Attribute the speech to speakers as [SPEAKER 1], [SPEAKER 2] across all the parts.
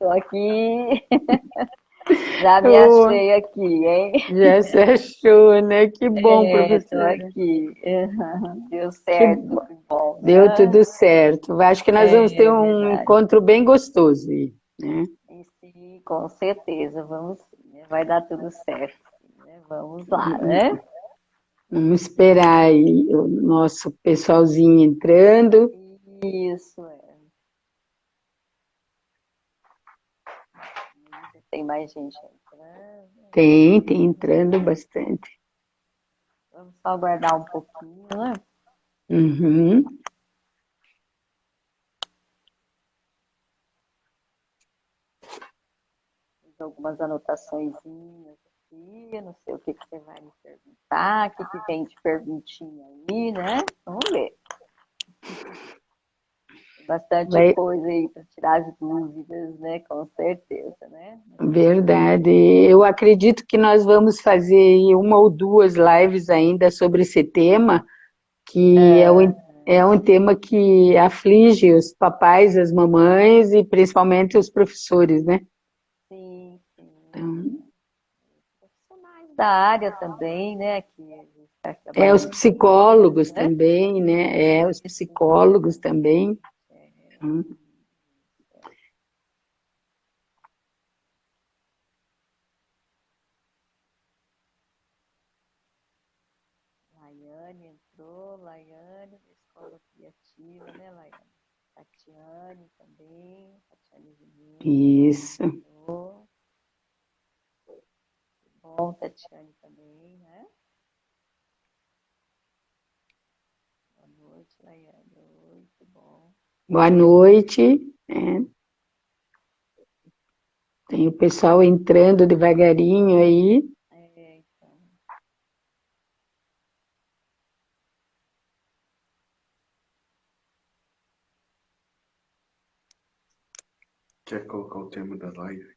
[SPEAKER 1] Estou aqui, já me
[SPEAKER 2] Oh,
[SPEAKER 1] achei aqui, hein?
[SPEAKER 2] já se achou, né? Que bom,
[SPEAKER 1] Estou
[SPEAKER 2] professora.
[SPEAKER 1] aqui. Deu
[SPEAKER 2] Que
[SPEAKER 1] certo, que bom,
[SPEAKER 2] deu
[SPEAKER 1] né?
[SPEAKER 2] tudo certo. Acho que nós vamos ter
[SPEAKER 1] É
[SPEAKER 2] um
[SPEAKER 1] verdade.
[SPEAKER 2] encontro bem gostoso aí, né?
[SPEAKER 1] E sim, com certeza, vamos sim, né? Vai dar tudo certo, né? Vamos lá, né?
[SPEAKER 2] Vamos esperar aí o nosso pessoalzinho entrando.
[SPEAKER 1] Isso, é. Tem mais gente entrando.
[SPEAKER 2] Tem entrando bastante.
[SPEAKER 1] Vamos só aguardar um pouquinho, né?
[SPEAKER 2] Uhum.
[SPEAKER 1] Fiz algumas anotaçõezinhas aqui, não sei o que que você vai me perguntar, o que que vem de perguntinha aí, né? Vamos ver. Tem bastante
[SPEAKER 2] Vai,
[SPEAKER 1] coisa aí para tirar as dúvidas, né? Com certeza, né?
[SPEAKER 2] verdade. Eu acredito que nós vamos fazer aí uma ou duas lives ainda sobre esse tema, que
[SPEAKER 1] Ah,
[SPEAKER 2] é um tema que aflige os papais, as mamães e principalmente os professores, né?
[SPEAKER 1] sim, sim.
[SPEAKER 2] Então,
[SPEAKER 1] Profissionais da área também, né? Que a gente está
[SPEAKER 2] os
[SPEAKER 1] trabalhando com eles,
[SPEAKER 2] psicólogos
[SPEAKER 1] né?
[SPEAKER 2] também, né? Os
[SPEAKER 1] Isso,
[SPEAKER 2] psicólogos também. Hum.
[SPEAKER 1] Laiane entrou, Laiane, da Escola Criativa, né, Laiane? Tatiane também, Tatiane Jimenez,
[SPEAKER 2] Isso.
[SPEAKER 1] entrou. Bom, Tatiane também, né? Boa noite, Laiane. Oi, que bom.
[SPEAKER 2] Boa noite. Né? Tem o pessoal entrando devagarinho aí.
[SPEAKER 1] Então,
[SPEAKER 3] Quer colocar o tema da live?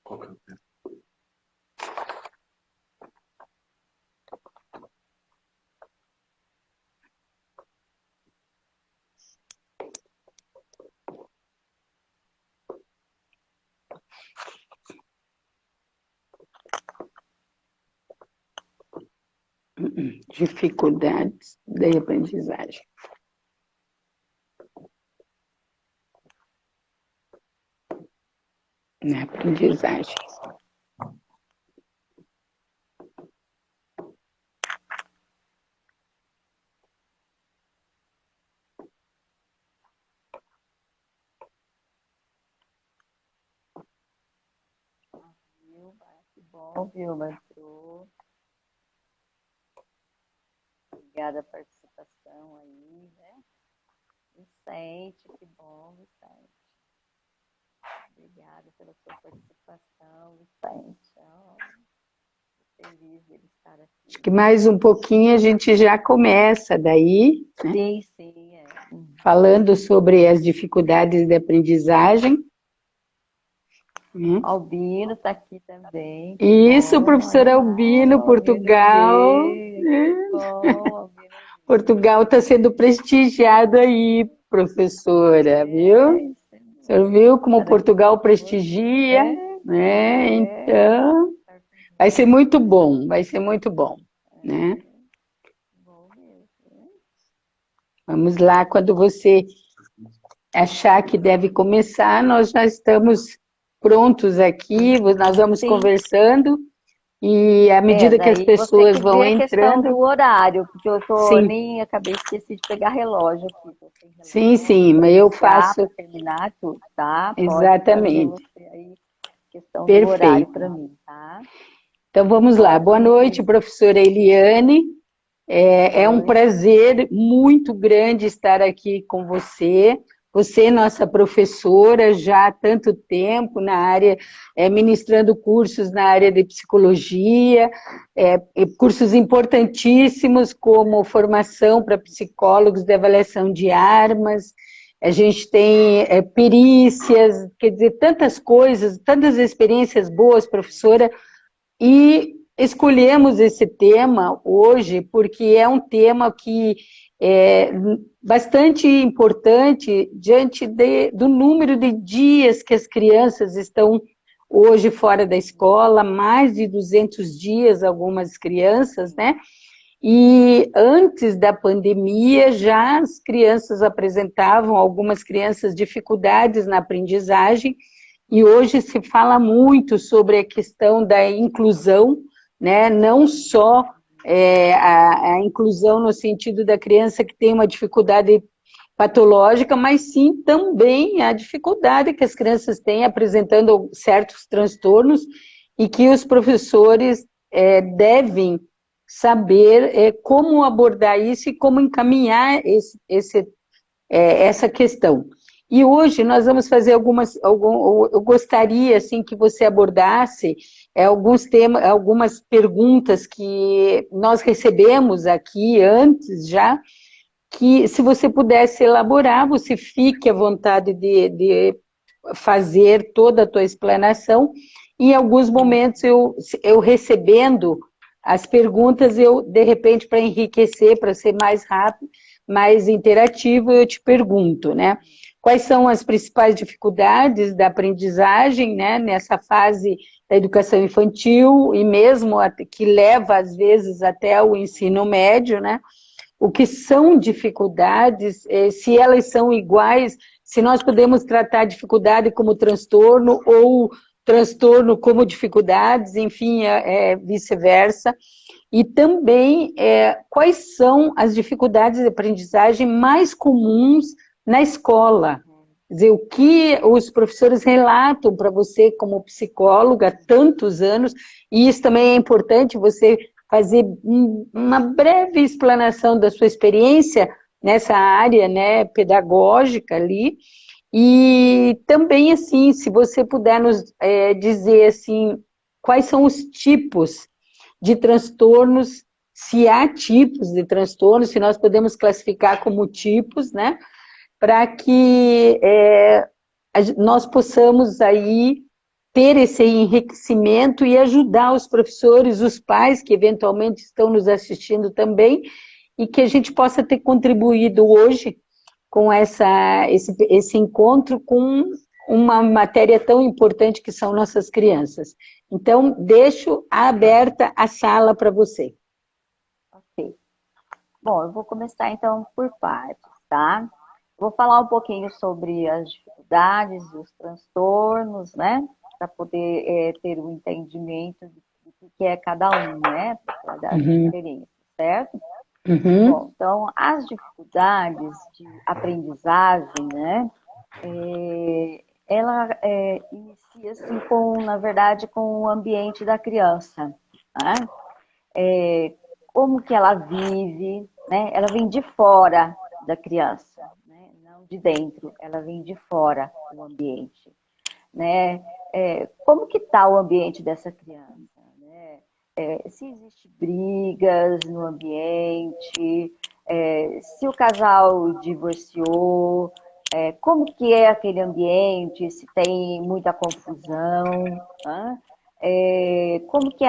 [SPEAKER 3] Qual que é o tema?
[SPEAKER 2] Dificuldades da aprendizagem. Na aprendizagem.
[SPEAKER 1] Vilma, que bom, Vilma entrou. Obrigada a participação aí, né? Vicente, que bom, Vicente. Obrigada pela sua participação, Vicente. Oh, feliz de ele estar
[SPEAKER 2] Acho
[SPEAKER 1] aqui.
[SPEAKER 2] que mais um pouquinho a gente já começa daí, né?
[SPEAKER 1] Sim, sim, é.
[SPEAKER 2] Falando sobre as dificuldades de aprendizagem. Né?
[SPEAKER 1] Albino está aqui também, que
[SPEAKER 2] Isso,
[SPEAKER 1] bom,
[SPEAKER 2] professor
[SPEAKER 1] hein?
[SPEAKER 2] Albino,
[SPEAKER 1] Albino
[SPEAKER 2] Portugal.
[SPEAKER 1] veio, que bom, Albino veio.
[SPEAKER 2] Portugal está sendo prestigiado aí, professora, viu?
[SPEAKER 1] Isso é
[SPEAKER 2] O senhor
[SPEAKER 1] muito
[SPEAKER 2] viu como Portugal
[SPEAKER 1] maravilhoso.
[SPEAKER 2] prestigia,
[SPEAKER 1] É,
[SPEAKER 2] né?
[SPEAKER 1] é,
[SPEAKER 2] Então,
[SPEAKER 1] estar com
[SPEAKER 2] vai ser
[SPEAKER 1] ele.
[SPEAKER 2] muito bom, vai ser muito bom, né?
[SPEAKER 1] É, bom mesmo, né?
[SPEAKER 2] Vamos lá, quando você achar que deve começar, nós já estamos prontos aqui, nós vamos
[SPEAKER 1] Sim,
[SPEAKER 2] conversando e à medida que as
[SPEAKER 1] daí você
[SPEAKER 2] pessoas
[SPEAKER 1] que
[SPEAKER 2] vão
[SPEAKER 1] vê a questão
[SPEAKER 2] entrando,
[SPEAKER 1] do horário, porque eu tô,
[SPEAKER 2] sim,
[SPEAKER 1] nem acabei de esquecer de pegar relógio aqui, tô sem
[SPEAKER 2] sim,
[SPEAKER 1] relógio para
[SPEAKER 2] mas eu
[SPEAKER 1] iniciar, para
[SPEAKER 2] faço
[SPEAKER 1] terminar tudo, tá? Pode fazer
[SPEAKER 2] exatamente,
[SPEAKER 1] você aí, questão do horário para
[SPEAKER 2] perfeito.
[SPEAKER 1] mim, tá?
[SPEAKER 2] Então vamos lá, boa noite,
[SPEAKER 1] Pode.
[SPEAKER 2] professora Eliane. É um
[SPEAKER 1] Oi.
[SPEAKER 2] prazer muito grande estar aqui com você. Você é nossa professora já há tanto tempo na área, ministrando cursos na área de psicologia, cursos importantíssimos como formação para psicólogos de avaliação de armas. A gente tem perícias, quer dizer, tantas coisas, tantas experiências boas, professora, e escolhemos esse tema hoje porque é um tema que bastante importante diante do número de dias que as crianças estão hoje fora da escola, mais de 200 dias algumas crianças, né? E antes da pandemia, já as crianças apresentavam, algumas crianças, dificuldades na aprendizagem, e hoje se fala muito sobre a questão da inclusão, né? Não só a inclusão no sentido da criança que tem uma dificuldade patológica, mas sim também a dificuldade que as crianças têm apresentando certos transtornos e que os professores devem saber como abordar isso e como encaminhar essa questão. E hoje nós vamos fazer eu gostaria assim que você abordasse algumas perguntas que nós recebemos aqui antes já, que se você pudesse elaborar, você fique à vontade de fazer toda a tua explanação, e em alguns momentos eu recebendo as perguntas, eu, de repente, para enriquecer, para ser mais rápido, mais interativo, eu te pergunto, né? Quais são as principais dificuldades da aprendizagem, né, nessa fase da educação infantil e mesmo que leva, às vezes, até o ensino médio, né? O que são dificuldades, se elas são iguais, se nós podemos tratar dificuldade como transtorno ou transtorno como dificuldades, enfim, vice-versa. E também, quais são as dificuldades de aprendizagem mais comuns na escola? Quer dizer, o que os professores relatam para você como psicóloga há tantos anos, e isso também é importante, você fazer uma breve explanação da sua experiência nessa área, né, pedagógica ali, e também, assim, se você puder nos dizer, assim, quais são os tipos de transtornos, se há tipos de transtornos, se nós podemos classificar como tipos, né, para que nós possamos aí ter esse enriquecimento e ajudar os professores, os pais que eventualmente estão nos assistindo também, e que a gente possa ter contribuído hoje com esse encontro com uma matéria tão importante que são nossas crianças. Então, deixo aberta a sala para você.
[SPEAKER 1] Ok. Bom, eu vou começar então por partes, tá? Vou falar um pouquinho sobre as dificuldades, os transtornos, né? Para poder ter um entendimento do que é cada um, né? Das diferenças, certo?
[SPEAKER 2] Uhum.
[SPEAKER 1] Bom, então, as dificuldades de aprendizagem, né? Ela inicia-se na verdade, com o ambiente da criança, né? Como que ela vive, né? Ela vem de fora da criança, né? Não de dentro, ela vem de fora do ambiente, né? Como que está o ambiente dessa criança, né? Se existe brigas no ambiente, se o casal divorciou, como que é aquele ambiente, se tem muita confusão, né? Como que é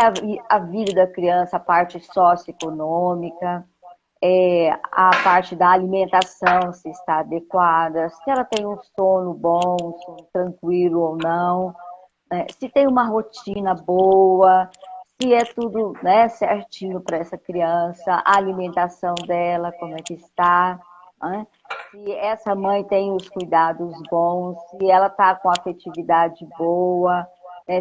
[SPEAKER 1] a vida da criança, a parte socioeconômica, a parte da alimentação, se está adequada, se ela tem um sono bom, um sono tranquilo ou não, se tem uma rotina boa, se é tudo, né, certinho para essa criança, a alimentação dela, como é que está, né? Se essa mãe tem os cuidados bons, se ela está com a afetividade boa,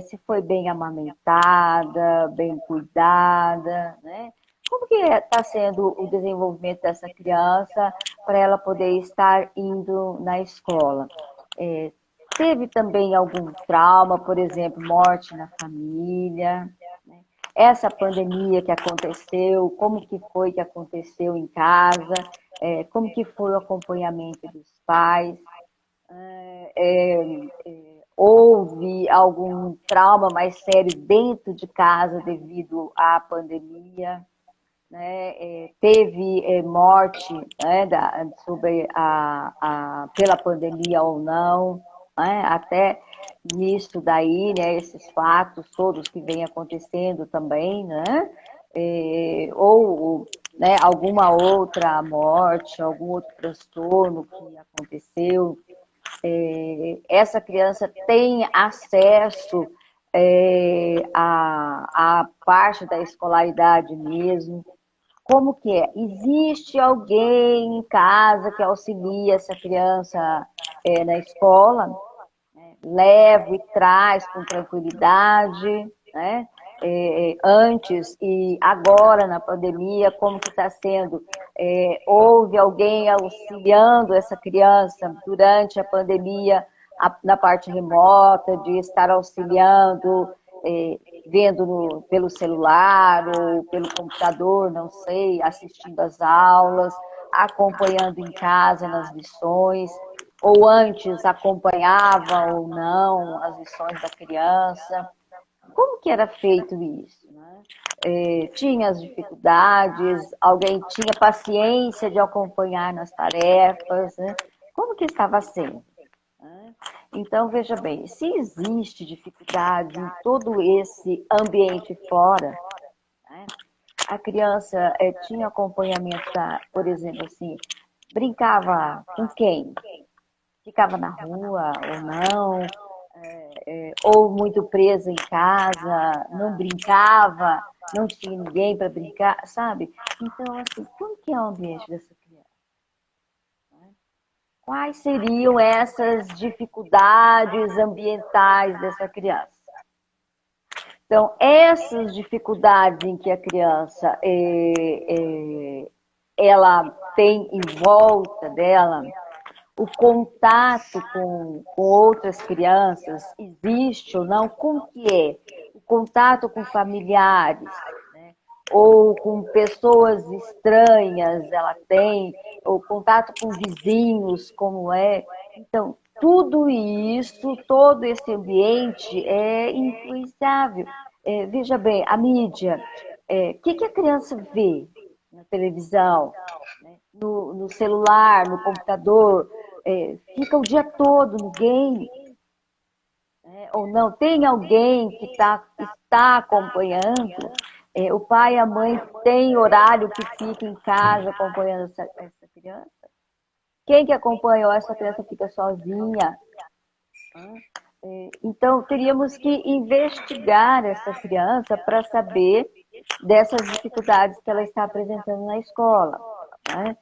[SPEAKER 1] se foi bem amamentada, bem cuidada, né? Como que está sendo o desenvolvimento dessa criança para ela poder estar indo na escola? Teve também algum trauma, por exemplo, morte na família, né? Essa pandemia que aconteceu, como que foi que aconteceu em casa, como que foi o acompanhamento dos pais, houve algum trauma mais sério dentro de casa devido à pandemia, né? Teve morte, né, pela pandemia ou não, né? Até nisso daí, né, esses fatos todos que vêm acontecendo também, né? ou né, alguma outra morte, algum outro transtorno que aconteceu, essa criança tem acesso à parte da escolaridade mesmo? Como que é? Existe alguém em casa que auxilia essa criança na escola? Leva e traz com tranquilidade, né? Antes e agora na pandemia, como que está sendo? Houve alguém auxiliando essa criança durante a pandemia na parte remota, de estar auxiliando, vendo pelo celular ou pelo computador, não sei, assistindo às aulas, acompanhando em casa nas lições, ou antes acompanhava ou não as lições da criança. Como que era feito isso? Né? Tinha as dificuldades, alguém tinha paciência de acompanhar nas tarefas, né? Como que estava sendo? Né? Então, veja bem, se existe dificuldade em todo esse ambiente fora, né? A criança tinha acompanhamento, por exemplo, assim, brincava com quem? Ficava na rua ou não, ou muito presa em casa, não brincava, não tinha ninguém para brincar, sabe? Então, assim, como que é o ambiente dessa criança? Quais seriam essas dificuldades ambientais dessa criança? Então, essas dificuldades em que a criança ela tem em volta dela, o contato com outras crianças existe ou não? Como que é? O contato com familiares, né? Ou com pessoas estranhas ela tem, ou contato com vizinhos, como é? Então, tudo isso, todo esse ambiente é influenciável. Veja bem, a mídia, o que a criança vê na televisão, né? No celular, no computador, fica o dia todo no game, né? Ou não, tem alguém que está acompanhando, o pai e a mãe têm horário que fica em casa acompanhando essa criança. Quem que acompanha ou essa criança fica sozinha? Então, teríamos que investigar essa criança para saber dessas dificuldades que ela está apresentando na escola. Né?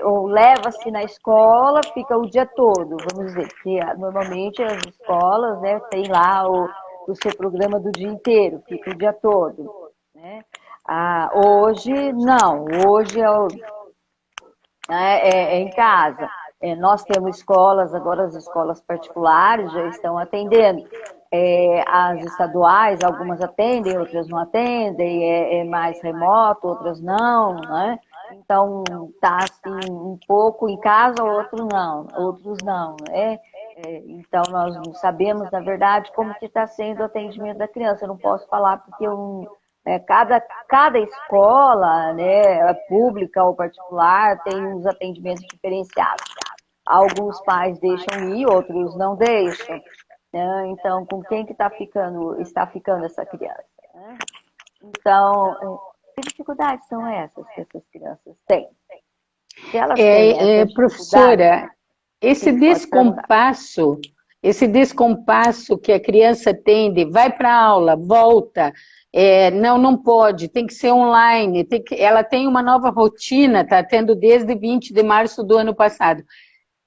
[SPEAKER 1] Ou leva-se na escola, fica o dia todo, vamos dizer, porque normalmente as escolas, né, tem lá o seu programa do dia inteiro, fica o dia todo. Né? Hoje, não, hoje é em casa. Nós temos escolas, agora as escolas particulares já estão atendendo. As estaduais, algumas atendem, outras não atendem, é mais remoto, outras não, né? Então, está assim, um pouco em casa, outros não. Então, nós não sabemos, na verdade, como que está sendo o atendimento da criança. Eu não posso falar porque cada escola, né, pública ou particular, tem uns atendimentos diferenciados. Alguns pais deixam ir, outros não deixam. Né? Então, com quem que está ficando essa criança? Né? Então, que dificuldades são essas que essas crianças têm? Se elas têm essas dificuldades,
[SPEAKER 2] professora, esse descompasso que a criança tem de vai para a aula, volta, não pode, tem que ser online, ela tem uma nova rotina, está tendo desde 20 de março do ano passado.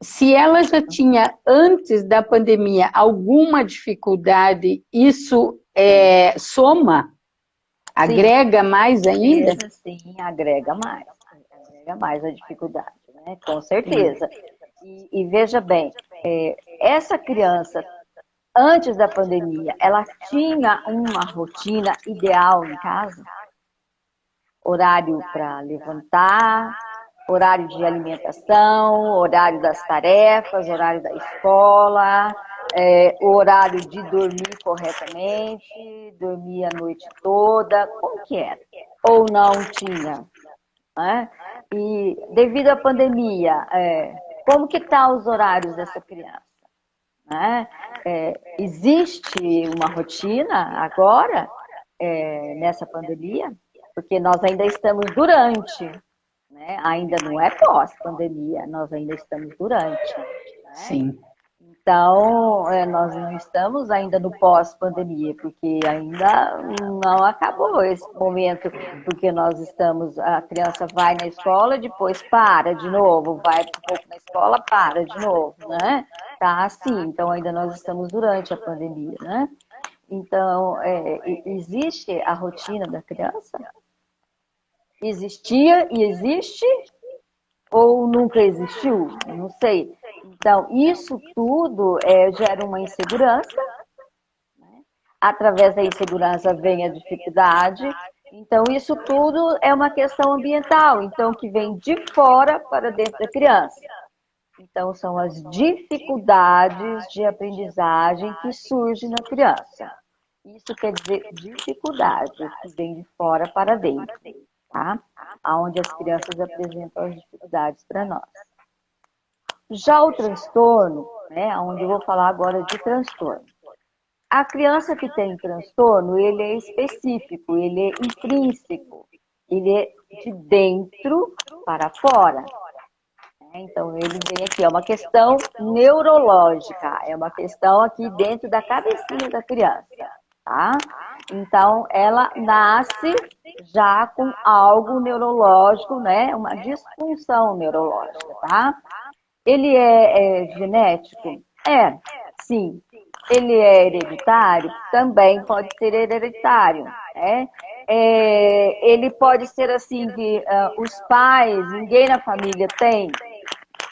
[SPEAKER 2] Se ela já tinha, antes da pandemia, alguma dificuldade, isso soma? Agrega mais ainda?
[SPEAKER 1] Sim, agrega mais a dificuldade, né? Com certeza. E veja bem, essa criança, antes da pandemia, ela tinha uma rotina ideal em casa? Horário para levantar, horário de alimentação, horário das tarefas, horário da escola, o horário de dormir corretamente, dormir a noite toda, como que era? Ou não tinha? Né? E devido à pandemia, como que estão os horários dessa criança? Né? Existe uma rotina agora, nessa pandemia? porque nós ainda estamos durante, né? Ainda não é pós-pandemia, nós ainda estamos durante, né?
[SPEAKER 2] Sim.
[SPEAKER 1] Então, nós não estamos ainda no pós-pandemia, porque ainda não acabou esse momento, porque nós estamos, a criança vai na escola, depois para de novo, vai um pouco na escola, para de novo, né? Tá assim, então ainda nós estamos durante a pandemia, né? Então, existe a rotina da criança? Existia e existe? Ou nunca existiu? Não sei. Então, isso tudo gera uma insegurança, né? Através da insegurança vem a dificuldade. Então, isso tudo é uma questão ambiental, então, que vem de fora para dentro da criança. Então, são as dificuldades de aprendizagem que surgem na criança. Isso quer dizer dificuldade, que vem de fora para dentro, tá? Onde as crianças apresentam as dificuldades para nós. Já o transtorno, né, onde eu vou falar agora de transtorno. A criança que tem transtorno, ele é específico, ele é intrínseco, ele é de dentro para fora. Então, ele vem aqui, é uma questão neurológica, é uma questão aqui dentro da cabecinha da criança, tá? Então, ela nasce já com algo neurológico, né? Uma disfunção neurológica, tá? Ele é genético? Sim. Ele é hereditário? Também pode ser hereditário, né? Ele pode ser assim, que os pais, ninguém na família tem?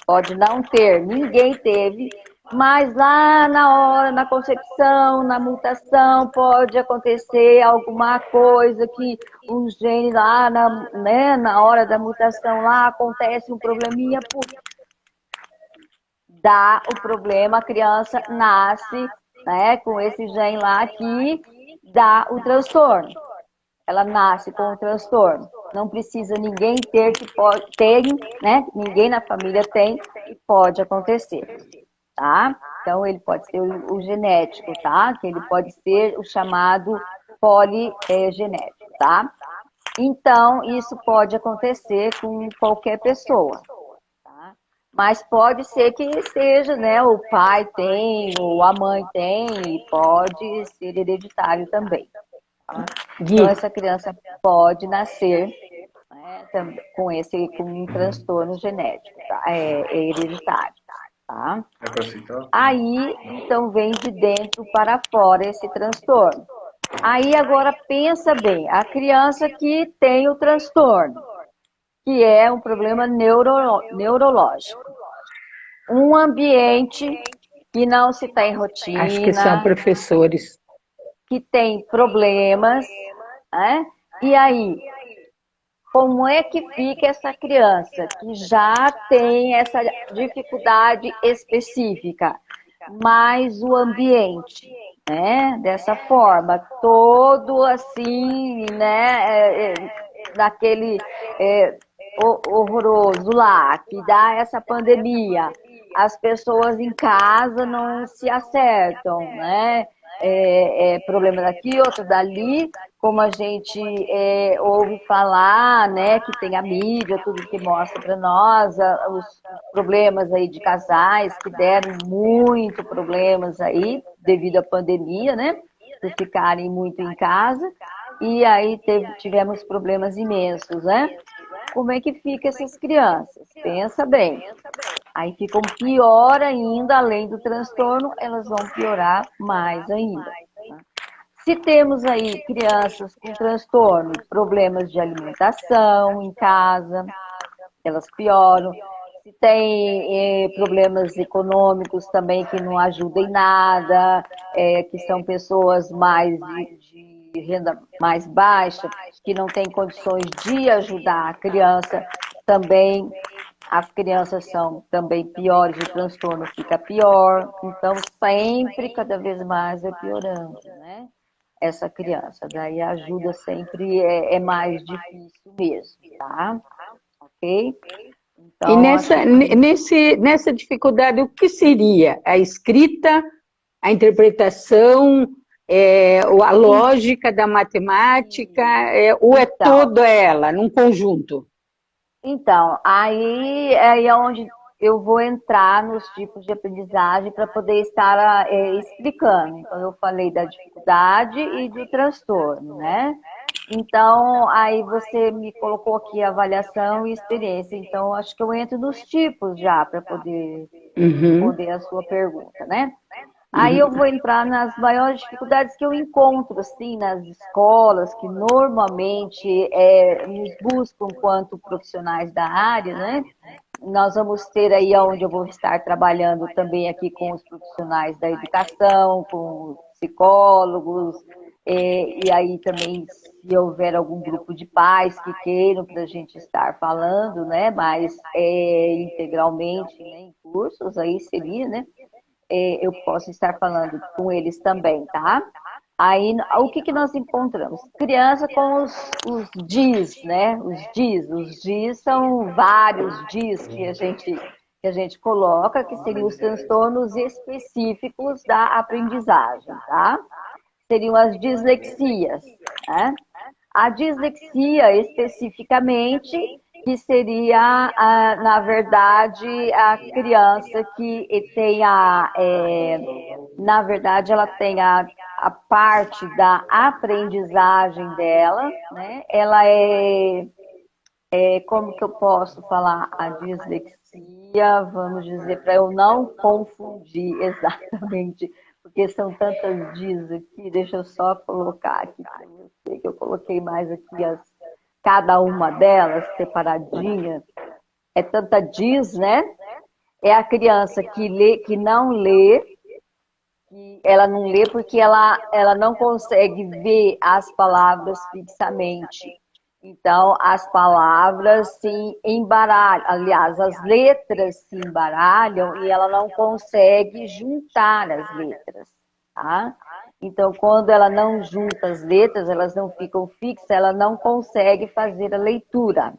[SPEAKER 1] Pode não ter, ninguém teve, mas lá na hora, na concepção, na mutação, pode acontecer alguma coisa que um gene lá, né, na hora da mutação lá, acontece um probleminha, dá o problema, a criança nasce, né, com esse gene lá que dá o transtorno. Ela nasce com o transtorno. Não precisa ninguém ter, que pode ter, né? Ninguém na família tem, e pode acontecer, tá? Então, ele pode ser o genético, tá? Que ele pode ser o chamado poligenético, tá? Então, isso pode acontecer com qualquer pessoa, tá? Mas pode ser que seja, né? O pai tem, ou a mãe tem, e pode ser hereditário também. Então, essa criança pode nascer, né, com um transtorno genético, tá? Hereditário, tá? Aí, então, vem de dentro para fora esse transtorno. Aí, agora, pensa bem, a criança que tem o transtorno, que é um problema neurológico. Um ambiente que não se tem rotina.
[SPEAKER 2] Acho que são professores.
[SPEAKER 1] Que tem problemas, né? E aí, como é que fica essa criança que já tem essa dificuldade específica, mais o ambiente, né? Dessa forma, todo assim, né? Daquele horroroso lá, que dá essa pandemia, as pessoas em casa não se acertam, né? Problema daqui, outro dali, como a gente ouve falar, né, que tem a mídia, tudo que mostra para nós, os problemas aí de casais que deram muito problemas aí, devido à pandemia, né, por ficarem muito em casa, e aí tivemos problemas imensos, né? Como é que fica essas crianças? Pensa bem. Aí ficam pior ainda, além do transtorno, elas vão piorar mais ainda. Tá? Se temos aí crianças com transtorno, problemas de alimentação em casa, elas pioram. Se tem problemas econômicos também que não ajudam em nada, que são pessoas mais de renda mais baixa, que não têm condições de ajudar a criança, também as crianças são também piores, o transtorno fica pior, então sempre, cada vez mais é piorando, né? Essa criança, daí a ajuda sempre é mais difícil mesmo, tá? Ok? Então,
[SPEAKER 2] e nessa dificuldade, o que seria a escrita, a interpretação, a lógica da matemática, ou é
[SPEAKER 1] Então,
[SPEAKER 2] toda ela, num conjunto?
[SPEAKER 1] Então, aí é onde eu vou entrar nos tipos de aprendizagem para poder estar explicando. Então, eu falei da dificuldade e do transtorno, né? Então, aí você me colocou aqui avaliação e experiência. Então, acho que eu entro nos tipos já para poder
[SPEAKER 2] Uhum,
[SPEAKER 1] responder a sua pergunta, né? Aí eu
[SPEAKER 2] uhum,
[SPEAKER 1] vou entrar nas maiores dificuldades que eu encontro, assim, nas escolas, que normalmente nos buscam quanto profissionais da área, né? Nós vamos ter aí onde eu vou estar trabalhando também aqui com os profissionais da educação, com os psicólogos, e aí também se houver algum grupo de pais que queiram para a gente estar falando, né? Mas integralmente, né, em cursos, aí seria, né? Eu posso estar falando com eles também, tá? Aí, o que, que nós encontramos? Criança com os DIS, né? Os DIS são vários DIS que a gente coloca, que seriam os transtornos específicos da aprendizagem, tá? Seriam as dislexias, né? A dislexia, especificamente, que seria, na verdade, a criança que tem na verdade, ela tem a parte da aprendizagem dela, né? Ela como que eu posso falar? A dislexia, vamos dizer, para eu não confundir exatamente, porque são tantas dis aqui, deixa eu só colocar aqui para você, que eu coloquei mais aqui cada uma delas separadinha. É tanta dis, né? É a criança que lê, que não lê, que ela não lê porque ela não consegue ver as palavras fixamente. Então, as palavras se embaralham, aliás, as letras se embaralham e ela não consegue juntar as letras, tá? Então, quando ela não junta as letras, elas não ficam fixas, ela não consegue fazer a leitura,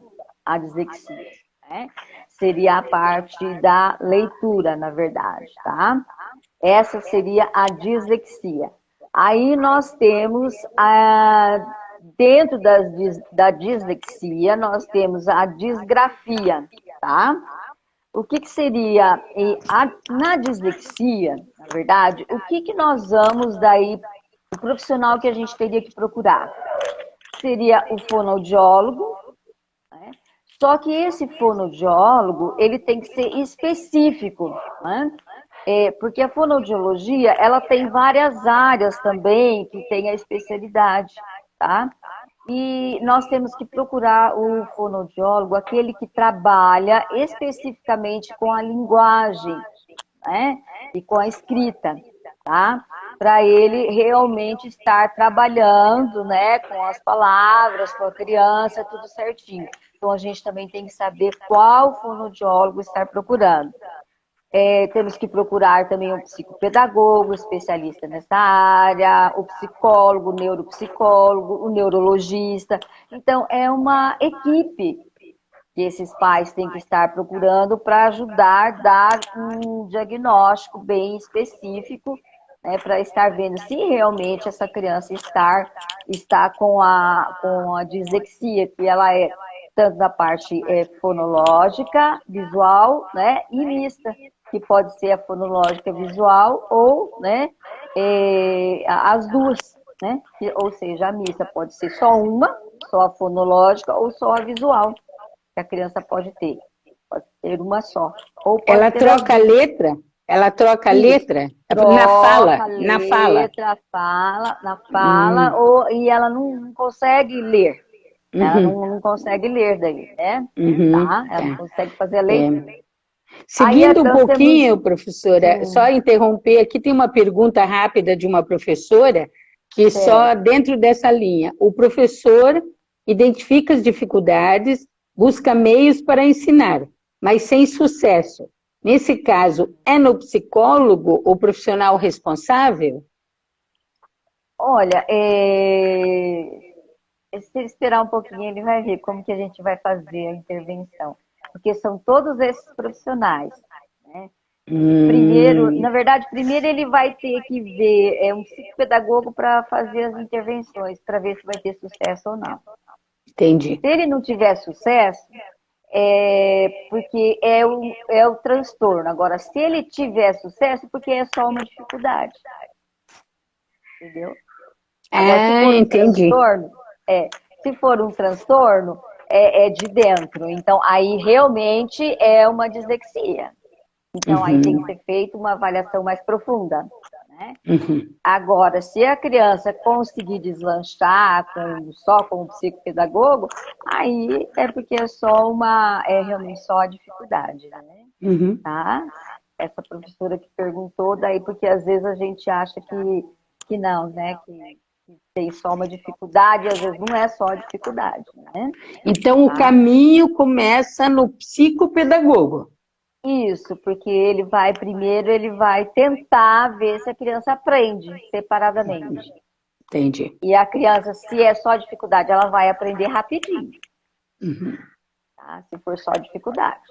[SPEAKER 1] a dislexia, né? Seria a parte da leitura, na verdade, tá? Essa seria a dislexia. Aí nós temos, dentro da dislexia, nós temos a disgrafia, tá? O que, que seria, na dislexia, na verdade, o que, que nós vamos daí, o profissional que a gente teria que procurar? Seria o fonoaudiólogo, né? Só que esse fonoaudiólogo, ele tem que ser específico, né? Porque a fonoaudiologia, ela tem várias áreas também que tem a especialidade, tá? E nós temos que procurar o fonoaudiólogo, aquele que trabalha especificamente com a linguagem, né? E com a escrita, tá? Para ele realmente estar trabalhando, né, com as palavras, com a criança, tudo certinho. Então a gente também tem que saber qual fonoaudiólogo estar procurando. Temos que procurar também um psicopedagogo, especialista nessa área, o psicólogo, o neuropsicólogo, o neurologista. Então, é uma equipe que esses pais têm que estar procurando para ajudar a dar um diagnóstico bem específico, né, para estar vendo se realmente essa criança está com a dislexia, que ela é tanto na parte fonológica, visual, né, e mista, que pode ser a fonológica visual ou, né, as duas, né, ou seja, a mista pode ser só uma, só a fonológica ou só a visual que a criança pode ter. Pode ter uma só. Ou pode
[SPEAKER 2] Ela
[SPEAKER 1] ter as
[SPEAKER 2] troca a
[SPEAKER 1] duas.
[SPEAKER 2] letra? Ela troca a
[SPEAKER 1] Isso.
[SPEAKER 2] letra? Na fala?
[SPEAKER 1] Troca a
[SPEAKER 2] Na fala?
[SPEAKER 1] letra, fala, na fala,
[SPEAKER 2] Hum,
[SPEAKER 1] e ela não consegue ler. Ela
[SPEAKER 2] uhum,
[SPEAKER 1] não consegue ler daí, né?
[SPEAKER 2] uhum,
[SPEAKER 1] Tá? Ela não
[SPEAKER 2] tá.
[SPEAKER 1] consegue fazer a
[SPEAKER 2] É.
[SPEAKER 1] leitura. Aí
[SPEAKER 2] Seguindo um
[SPEAKER 1] nós temos.
[SPEAKER 2] pouquinho, professora, só
[SPEAKER 1] Sim,
[SPEAKER 2] interromper, aqui tem uma pergunta rápida de uma professora, que só
[SPEAKER 1] certo.
[SPEAKER 2] dentro dessa linha, o professor identifica as dificuldades, busca meios para ensinar, mas sem sucesso. Nesse caso, é no psicólogo o profissional responsável?
[SPEAKER 1] Olha, se ele esperar um pouquinho, ele vai ver como que a gente vai fazer a intervenção. Porque são todos esses profissionais, né? Primeiro, na verdade, primeiro ele vai ter que ver um psicopedagogo para fazer as intervenções, para ver se vai ter sucesso ou não.
[SPEAKER 2] Entendi.
[SPEAKER 1] Se ele não tiver sucesso, porque é o transtorno. Agora, se ele tiver sucesso, porque é só uma dificuldade. Entendeu? Agora, se for um
[SPEAKER 2] Entendi.
[SPEAKER 1] transtorno, se for um transtorno, é de dentro. Então, aí realmente é uma dislexia. Então, aí tem que ser feita uma avaliação mais profunda. Né? Agora, se a criança conseguir deslanchar só com o psicopedagogo, aí é porque é realmente só a dificuldade, né? Tá? Essa professora que perguntou, daí porque às vezes a gente acha que não, né? Que tem só uma dificuldade, às vezes não é só a dificuldade, né?
[SPEAKER 2] Então, o caminho começa no psicopedagogo.
[SPEAKER 1] Isso, porque ele vai tentar ver se a criança aprende separadamente.
[SPEAKER 2] Entendi.
[SPEAKER 1] E a criança, se é só dificuldade, ela vai aprender rapidinho. Tá? Se for só dificuldade.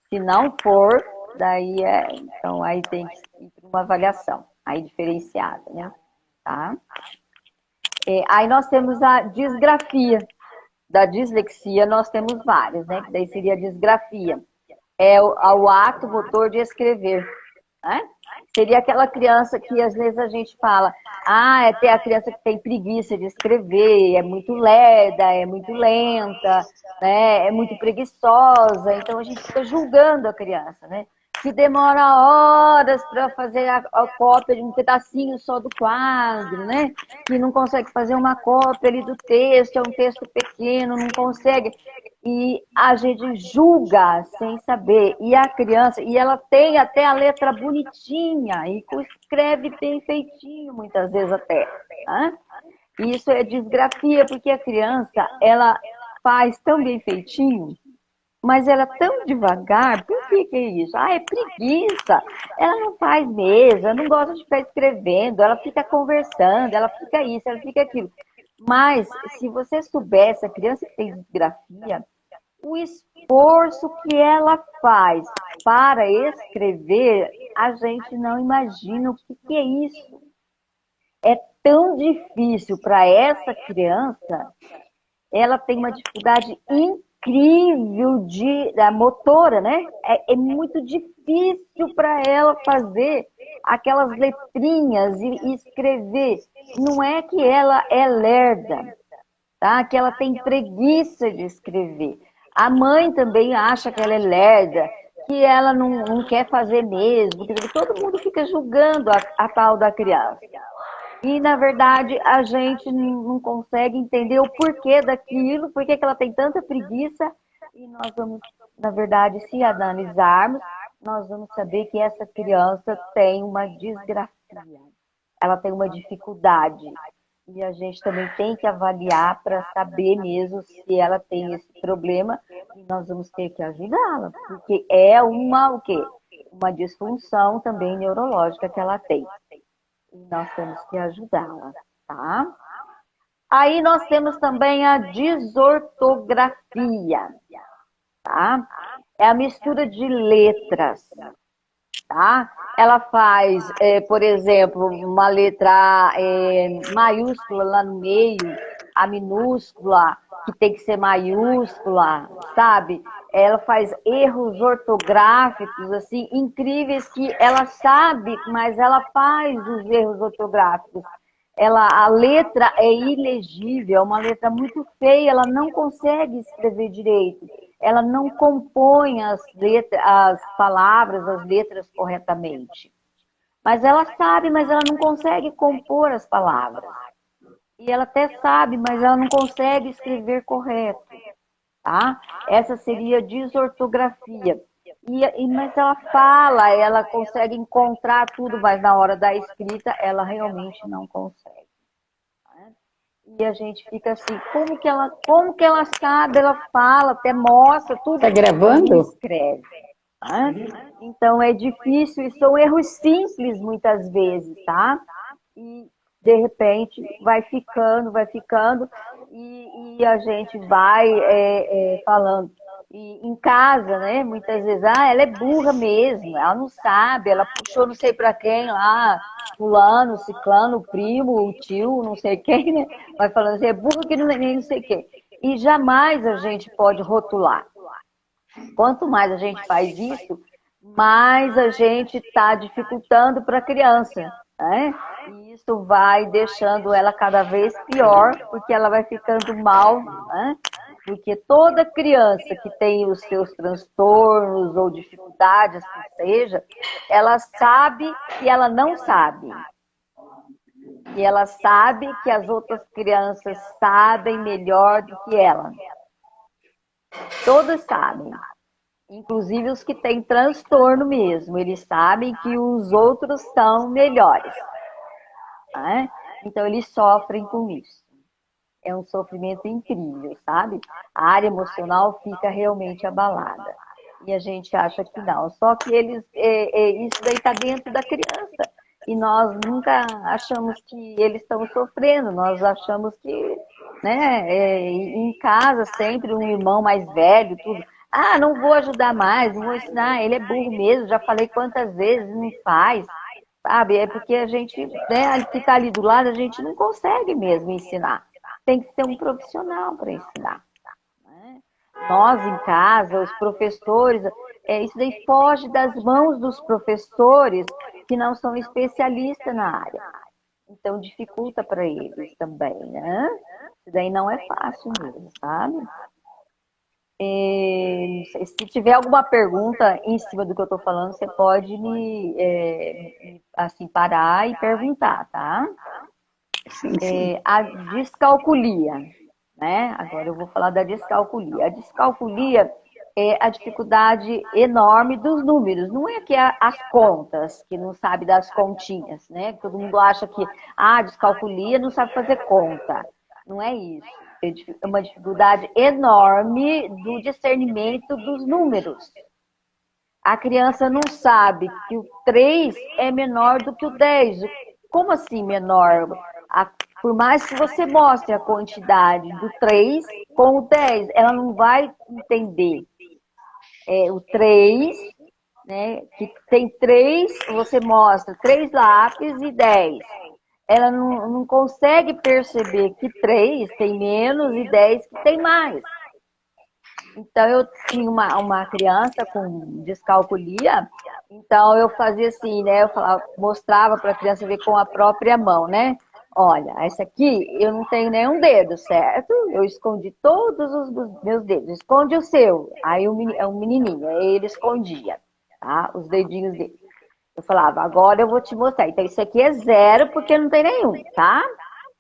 [SPEAKER 1] Se não for, daí então aí tem que ir para uma avaliação, aí diferenciada, né? Tá? Aí nós temos a disgrafia. Da dislexia nós temos várias, né? Que daí seria a disgrafia. É o ato motor de escrever. Né? Seria aquela criança que às vezes a gente fala, é ter a criança que tem preguiça de escrever, é muito lerda, é muito lenta, né? É muito preguiçosa, então a gente fica julgando a criança, né? Que demora horas para fazer a cópia de um pedacinho só do quadro, né? Que não consegue fazer uma cópia ali do texto, é um texto pequeno, não consegue. E a gente julga sem saber. E a criança, e ela tem até a letra bonitinha, e escreve bem feitinho, muitas vezes até. Né? E isso é disgrafia, porque a criança, ela faz tão bem feitinho, mas ela é tão devagar. Por que é isso? É preguiça. Ela não faz mesmo, ela não gosta de ficar escrevendo, ela fica conversando, ela fica isso, ela fica aquilo. Mas, se você soubesse, a criança que tem disgrafia, o esforço que ela faz para escrever, a gente não imagina o que é isso. É tão difícil para essa criança, ela tem uma dificuldade incrível da motora, né? É muito difícil para ela fazer aquelas letrinhas e escrever. Não é que ela é lerda, tá? Que ela tem preguiça de escrever. A mãe também acha que ela é lerda, que ela não quer fazer mesmo. Todo mundo fica julgando a tal da criança. E, na verdade, a gente não consegue entender o porquê daquilo, por que ela tem tanta preguiça. E nós vamos, na verdade, se analisarmos, nós vamos saber que essa criança tem uma disgrafia. Ela tem uma dificuldade. E a gente também tem que avaliar para saber mesmo se ela tem esse problema, e nós vamos ter que ajudá-la, porque é o quê? Uma disfunção também neurológica que ela tem. E nós temos que ajudá-la, tá? Aí nós temos também a desortografia, tá? É a mistura de letras, tá? Ela faz, por exemplo, uma letra maiúscula lá no meio, a minúscula, que tem que ser maiúscula, sabe? Ela faz erros ortográficos, assim, incríveis, que ela sabe, mas ela faz os erros ortográficos. A letra é ilegível, é uma letra muito feia, ela não consegue escrever direito. Ela não compõe as palavras, as letras corretamente. Mas ela sabe, mas ela não consegue compor as palavras. E ela até sabe, mas ela não consegue escrever correto. Tá? Essa seria desortografia. Mas ela fala, ela consegue encontrar tudo, mas na hora da escrita ela realmente não consegue. E a gente fica assim, como que ela sabe, ela fala, até mostra tudo.
[SPEAKER 2] Tá gravando?
[SPEAKER 1] Escreve. Tá? Então é difícil, e são erros simples muitas vezes, tá? E de repente vai ficando, e a gente vai falando, E em casa, né, muitas vezes, ela é burra mesmo, ela não sabe, ela puxou não sei para quem lá, fulano, ciclano, o primo, o tio, não sei quem, né, vai falando assim, é burra que nem não sei quem. E jamais a gente pode rotular. Quanto mais a gente faz isso, mais a gente está dificultando para a criança, né? E isso vai deixando ela cada vez pior, porque ela vai ficando mal, né? Porque toda criança que tem os seus transtornos ou dificuldades, que seja, ela sabe que ela não sabe. E ela sabe que as outras crianças sabem melhor do que ela. Todas sabem. Inclusive os que têm transtorno mesmo, eles sabem que os outros são melhores, né? Então eles sofrem com isso. É um sofrimento incrível, sabe? A área emocional fica realmente abalada. E a gente acha que não. Só que isso daí está dentro da criança. E nós nunca achamos que eles estão sofrendo. Nós achamos que, né, em casa sempre um irmão mais velho, tudo. Ah, não vou ajudar mais, não vou ensinar. Ele é burro mesmo. Já falei quantas vezes, não faz. Sabe? É porque a gente, né, que está ali do lado, a gente não consegue mesmo ensinar. Tem que ser um profissional para ensinar, né? Nós em casa, os professores, isso daí foge das mãos dos professores que não são especialistas na área. Então dificulta para eles também, né? Isso daí não é fácil mesmo, sabe? Se tiver alguma pergunta em cima do que eu estou falando, você pode assim, parar e perguntar, tá?
[SPEAKER 2] Sim.
[SPEAKER 1] A descalculia, né? Agora eu vou falar da descalculia. A descalculia é a dificuldade enorme dos números. Não é que as contas, que não sabe das continhas, né? Todo mundo acha que descalculia não sabe fazer conta. Não é isso. É uma dificuldade enorme do discernimento dos números. A criança não sabe que o 3 é menor do que o 10. Como assim menor? Por mais que você mostre a quantidade do 3 com o 10, ela não vai entender. O 3, né, que tem 3, você mostra 3 lápis e 10. Ela não consegue perceber que 3 tem menos e 10 que tem mais. Então, eu tinha uma criança com descalculia, então eu fazia assim, né? Eu falava, mostrava para a criança ver com a própria mão, né? Olha, essa aqui eu não tenho nenhum dedo, certo? Eu escondi todos os meus dedos. Esconde o seu. Aí é um menininho, aí ele escondia, tá? Os dedinhos dele. Eu falava, agora eu vou te mostrar. Então, isso aqui é 0 porque não tem nenhum, tá?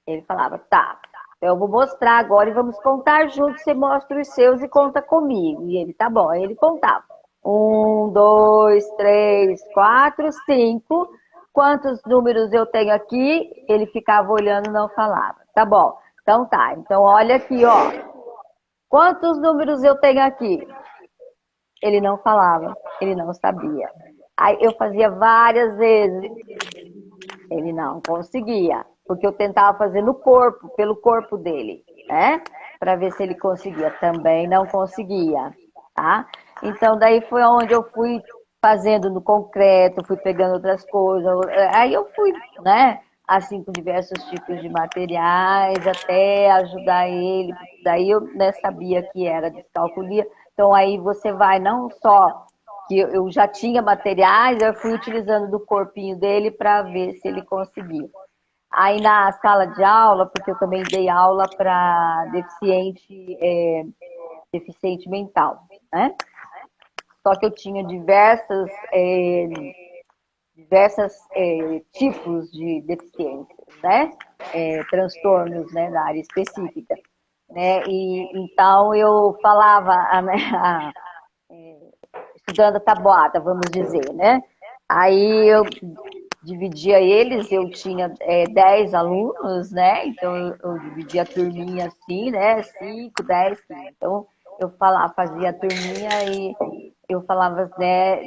[SPEAKER 1] Ele falava, tá. Então, eu vou mostrar agora e vamos contar juntos. Você mostra os seus e conta comigo. E ele, tá bom. Aí ele contava. 1, 2, 3, 4, 5. Quantos números eu tenho aqui? Ele ficava olhando e não falava. Tá bom. Então tá. Então olha aqui, ó. Quantos números eu tenho aqui? Ele não falava. Ele não sabia. Aí eu fazia várias vezes. Ele não conseguia, porque eu tentava fazer no corpo, pelo corpo dele, né? Para ver se ele conseguia. Também não conseguia, tá? Então, daí foi onde eu fui fazendo no concreto, fui pegando outras coisas. Aí eu fui, né? Assim, com diversos tipos de materiais, até ajudar ele. Daí eu, né, sabia que era descalculia. Então, aí você vai não só que eu já tinha materiais, eu fui utilizando do corpinho dele para ver se ele conseguia. Aí na sala de aula, porque eu também dei aula para deficiente mental, né? Só que eu tinha diversos tipos de deficiências, né? Transtornos, né, da área específica, né? E então eu falava, estudando a tabuada, vamos dizer, né? Aí eu dividia eles, eu tinha 10 alunos, né? Então eu dividia a turminha assim, né? 5, 10, 15. Então eu falava, fazia a turminha e eu falava, né?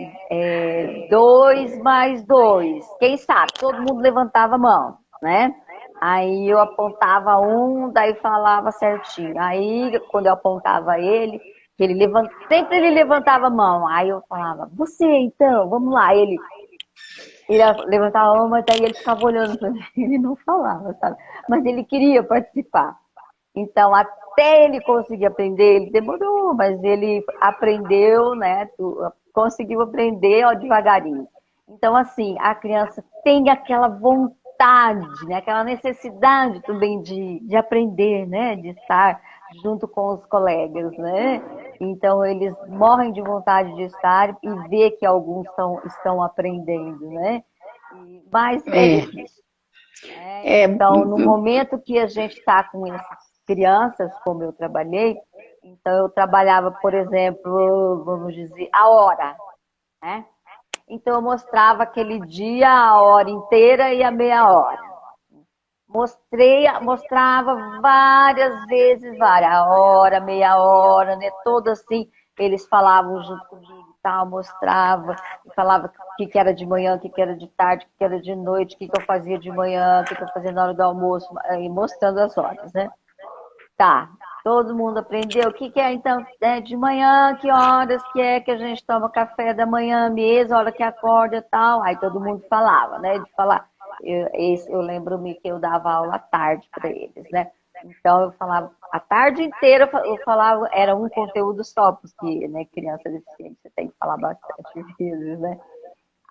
[SPEAKER 1] 2 mais 2. Quem sabe? Todo mundo levantava a mão, né? Aí eu apontava um, daí falava certinho. Aí, quando eu apontava ele, Sempre ele levantava a mão. Aí eu falava, você então, vamos lá. Ele levantava a mão, mas aí ele ficava olhando para mim, ele não falava, sabe? Mas ele queria participar. Então, até ele conseguir aprender, ele demorou, mas ele aprendeu, né? Conseguiu aprender, ó, devagarinho. Então, assim, a criança tem aquela vontade, né? Aquela necessidade também de aprender, né? De estar junto com os colegas, né? Então, eles morrem de vontade de estar e ver que alguns estão aprendendo, né? Mas é
[SPEAKER 2] É,
[SPEAKER 1] difícil. Né?
[SPEAKER 2] é,
[SPEAKER 1] Então, no momento que a gente está com essas crianças, como eu trabalhei, então eu trabalhava, por exemplo, vamos dizer, a hora, né? Então eu mostrava aquele dia, a hora inteira e a meia hora. Mostrava várias vezes, várias, a hora, meia hora, né? Todo assim, eles falavam junto comigo e tal, mostrava, e falava o que era de manhã, o que era de tarde, o que era de noite, o que eu fazia de manhã, o que eu fazia na hora do almoço, e mostrando as horas, né? Tá, todo mundo aprendeu. O que é então de manhã? Que horas que é que a gente toma café da manhã mesmo, a hora que acorda e tal? Aí todo mundo falava, né? De falar. Eu lembro-me que eu dava aula à tarde para eles, né? Então eu falava a tarde inteira, eu falava, era um conteúdo só, porque, né, criança deficiente, você tem que falar bastante vezes, né?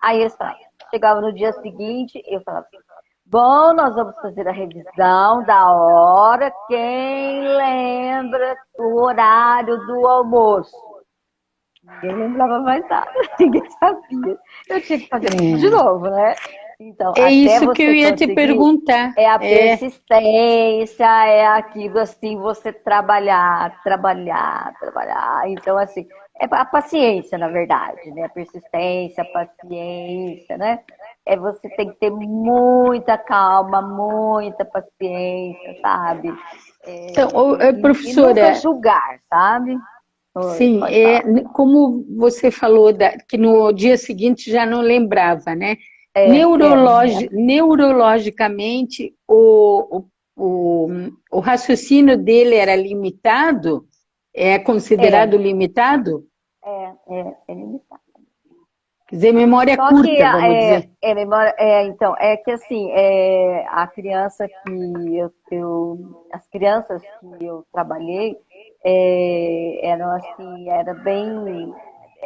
[SPEAKER 1] Aí eles falavam, chegava no dia seguinte, eu falava assim, bom, nós vamos fazer a revisão da hora. Quem lembra o horário do almoço? Ninguém lembrava mais nada, ninguém sabia. Eu tinha que fazer tudo de
[SPEAKER 2] é.
[SPEAKER 1] novo, né? Então,
[SPEAKER 2] É
[SPEAKER 1] até
[SPEAKER 2] isso que eu
[SPEAKER 1] você
[SPEAKER 2] ia te
[SPEAKER 1] conseguir,
[SPEAKER 2] perguntar.
[SPEAKER 1] é a
[SPEAKER 2] É,
[SPEAKER 1] persistência, é aquilo assim, você trabalhar, trabalhar, trabalhar. Então, assim, é a paciência, na verdade, né? A persistência, a paciência, né? Você tem que ter muita calma, muita paciência, sabe?
[SPEAKER 2] então,
[SPEAKER 1] E nunca
[SPEAKER 2] professora,
[SPEAKER 1] julgar, sabe? Oi,
[SPEAKER 2] sim,
[SPEAKER 1] pode falar.
[SPEAKER 2] como você falou que no dia seguinte já não lembrava, né?
[SPEAKER 1] Não lembro.
[SPEAKER 2] Neurologicamente, o, o raciocínio dele era limitado, é
[SPEAKER 1] É,
[SPEAKER 2] considerado limitado,
[SPEAKER 1] é limitado.
[SPEAKER 2] quer dizer, memória
[SPEAKER 1] Só que
[SPEAKER 2] curta, vamos dizer.
[SPEAKER 1] então, é que assim, a criança que as crianças que eu trabalhei eram assim, era bem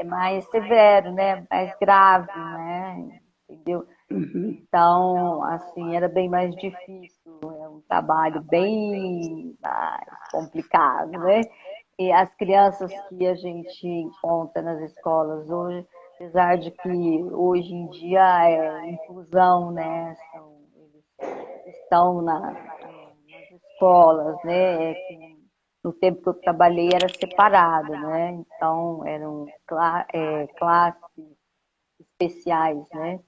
[SPEAKER 1] mais severo, né? Mais grave, né? Entendeu?
[SPEAKER 2] Uhum.
[SPEAKER 1] Então, assim, era bem mais difícil, é um trabalho bem mais complicado, né? E as crianças que a gente encontra nas escolas hoje, apesar de que hoje em dia é inclusão, né? Eles estão nas escolas, né? No tempo que eu trabalhei era separado, né? Então eram classes especiais, né?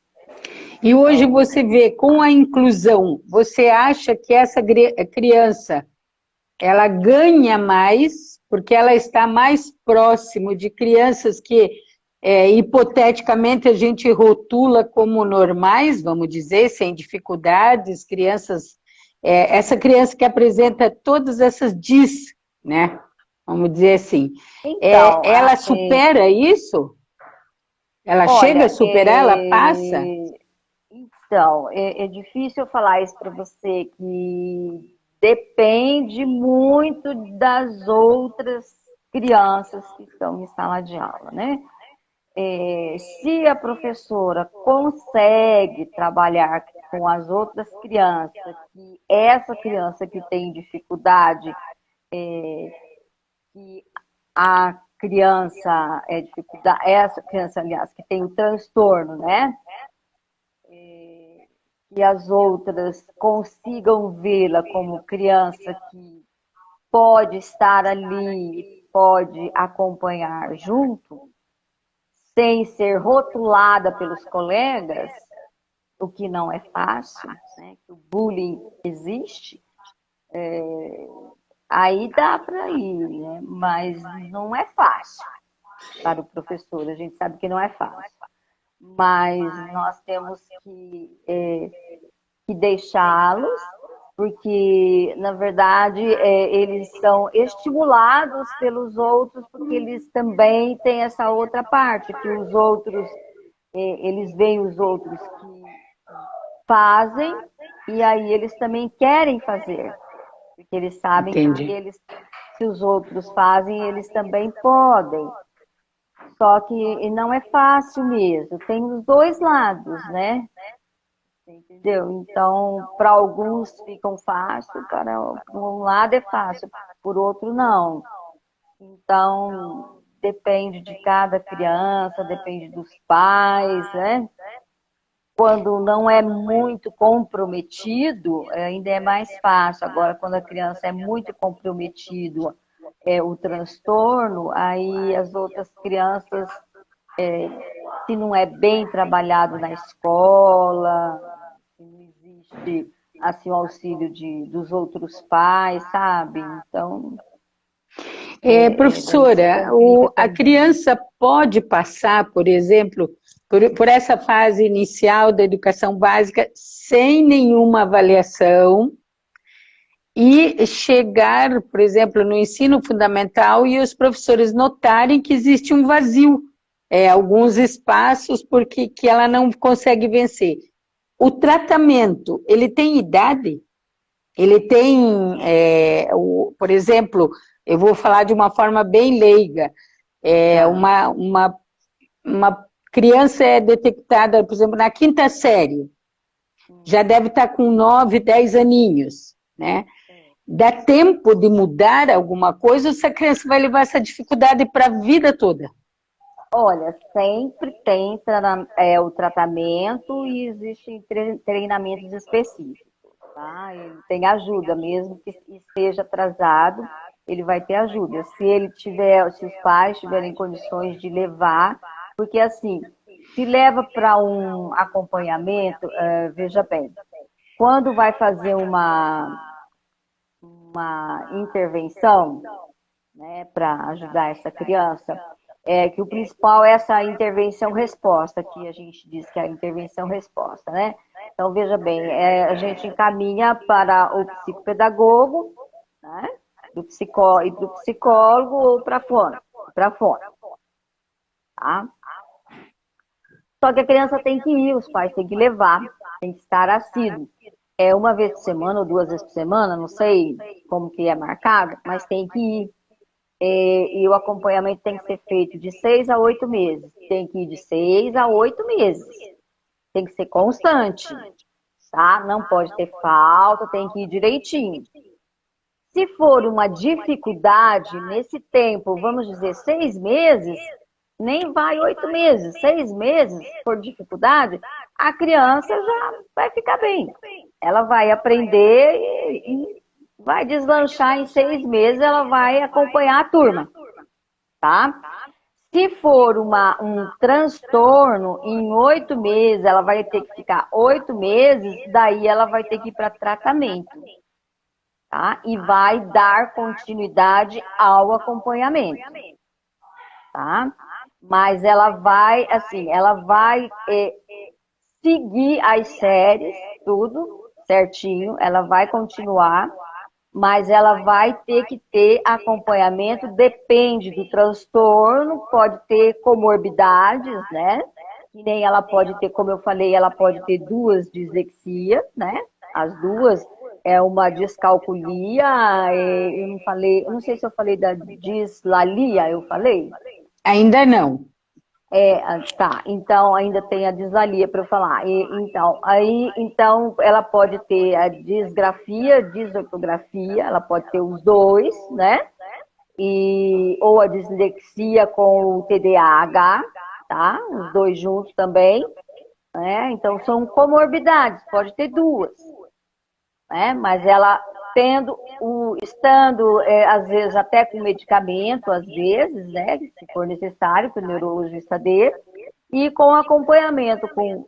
[SPEAKER 2] E hoje
[SPEAKER 1] Então,
[SPEAKER 2] você vê, com a inclusão, você acha que essa criança ela ganha mais, porque ela está mais próximo de crianças que, hipoteticamente, a gente rotula como normais, vamos dizer, sem dificuldades, crianças, essa criança que apresenta todas essas né? Vamos dizer assim.
[SPEAKER 1] então,
[SPEAKER 2] Ela supera isso? Ela chega a
[SPEAKER 1] olha,
[SPEAKER 2] superar, ela passa?
[SPEAKER 1] então, é difícil eu falar isso para você, que depende muito das outras crianças que estão em sala de aula, né? Se a professora consegue trabalhar com as outras crianças, que essa criança que tem dificuldade, que a criança dificuldade, essa criança, aliás, que tem o transtorno, né? E as outras consigam vê-la como criança que pode estar ali, pode acompanhar junto, sem ser rotulada pelos colegas, o que não é fácil, né? O bullying existe, aí dá para ir, né? Mas não é fácil para o professor, a gente sabe que não é fácil. Mas nós temos que deixá-los, porque, na verdade, eles são estimulados pelos outros, porque eles também têm essa outra parte, que os outros, eles veem os outros que fazem, e aí eles também querem fazer, porque eles sabem que
[SPEAKER 2] Entendi.
[SPEAKER 1] eles, se os outros fazem, eles também podem. Só que não é fácil mesmo, tem os dois lados, né? Entendeu? Então, para alguns ficam fácil, para um lado é fácil, por outro não. Então, depende de cada criança, depende dos pais, né? Quando não é muito comprometido, ainda é mais fácil. Agora, quando a criança é muito comprometido, o transtorno, aí as outras crianças, se não é bem trabalhado na escola, se não existe assim o auxílio dos outros pais, sabe? Então, daí se
[SPEAKER 2] Professora,
[SPEAKER 1] complica
[SPEAKER 2] a
[SPEAKER 1] também.
[SPEAKER 2] criança pode passar, por exemplo, por essa fase inicial da educação básica sem nenhuma avaliação e chegar, por exemplo, no ensino fundamental e os professores notarem que existe um vazio, alguns espaços porque que ela não consegue vencer. O tratamento, ele tem idade? Ele tem, por exemplo, eu vou falar de uma forma bem leiga,
[SPEAKER 1] Tá.
[SPEAKER 2] uma criança é detectada, por exemplo, na quinta série, já deve estar com 9, 10 aninhos, né? Dá tempo de mudar alguma coisa ou essa criança vai levar essa dificuldade para a vida toda?
[SPEAKER 1] Olha, sempre tem o tratamento e existem treinamentos específicos, tá? Ele tem ajuda, mesmo que esteja atrasado, ele vai ter ajuda. Se os pais tiverem condições de levar, porque assim, se leva para um acompanhamento, veja bem, quando vai fazer uma intervenção, né, para ajudar essa criança, que o principal é essa intervenção-resposta, que a gente diz que é a intervenção-resposta, né? Então, veja bem, a gente encaminha para o psicopedagogo, né, e do psicólogo ou para fora, tá? Só que a criança tem que ir, os pais têm que levar, tem que estar assíduo. Uma vez por semana ou duas vezes por semana, não sei como que é marcado, mas tem que ir. E o acompanhamento tem que ser feito de 6 a 8 meses. Tem que ir de 6 a 8 meses. Tem que ser constante, tá? Não pode ter falta, tem que ir direitinho. Se for uma dificuldade nesse tempo, vamos dizer 6 meses, nem vai 8 meses. 6 meses, se for dificuldade, a criança já vai ficar bem. Ela vai aprender e vai deslanchar em 6 meses, ela vai acompanhar a turma, tá? Se for um transtorno, em 8 meses, ela vai ter que ficar 8 meses, daí ela vai ter que ir para tratamento, tá? E vai dar continuidade ao acompanhamento, tá? Mas ela vai, assim, ela vai seguir as séries, tudo certinho, ela vai continuar, mas ela vai ter que ter acompanhamento, depende do transtorno, pode ter comorbidades, né? Que nem ela pode ter, como eu falei, ela pode ter duas dislexias, né? As duas é uma descalculia, eu não sei se eu falei da dislalia, eu falei?
[SPEAKER 2] Ainda não.
[SPEAKER 1] Tá. Então ainda tem a dislalia para eu falar. Então ela pode ter a disgrafia, disortografia, ela pode ter os dois, né? Ou a dislexia com o TDAH, tá? Os dois juntos também, né? Então são comorbidades, pode ter duas, né? Mas ela estando às vezes até com medicamento, às vezes, né? Se for necessário, que o neurologista dê, e com acompanhamento com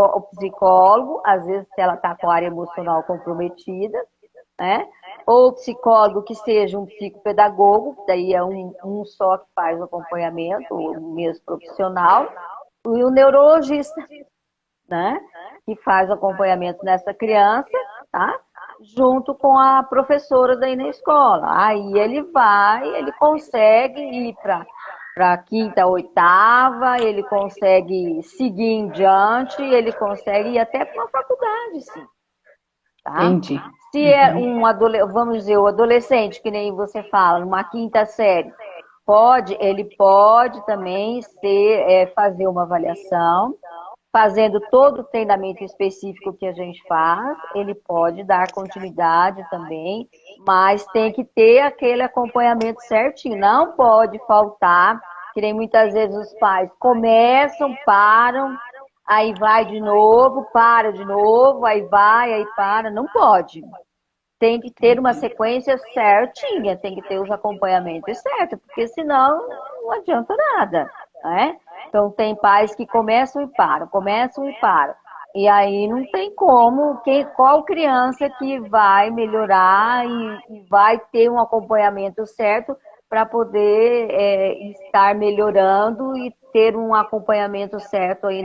[SPEAKER 1] o psicólogo, às vezes se ela está com a área emocional comprometida, né? Ou psicólogo que seja um psicopedagogo, daí é um só que faz o acompanhamento, o mesmo profissional, e o neurologista, né? Que faz o acompanhamento nessa criança, tá? junto com a professora daí na escola. Aí ele consegue ir para a quinta, oitava, ele consegue seguir em diante, ele consegue ir até para uma faculdade, sim, tá?
[SPEAKER 2] Entendi.
[SPEAKER 1] Se é vamos dizer, o adolescente, que nem você fala, numa quinta série, ele pode também fazer uma avaliação, fazendo todo o treinamento específico que a gente faz, ele pode dar continuidade também, mas tem que ter aquele acompanhamento certinho, não pode faltar, que nem muitas vezes os pais começam, param, aí vai de novo, para de novo, aí vai, aí para, não pode. Tem que ter uma sequência certinha, tem que ter os acompanhamentos certos, porque senão não adianta nada, né? Então tem pais que começam e param, começam e param. E aí não tem como, qual criança que vai melhorar e vai ter um acompanhamento certo para poder estar melhorando e ter um acompanhamento certo aí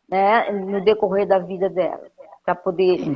[SPEAKER 1] né, no decorrer da vida dela para poder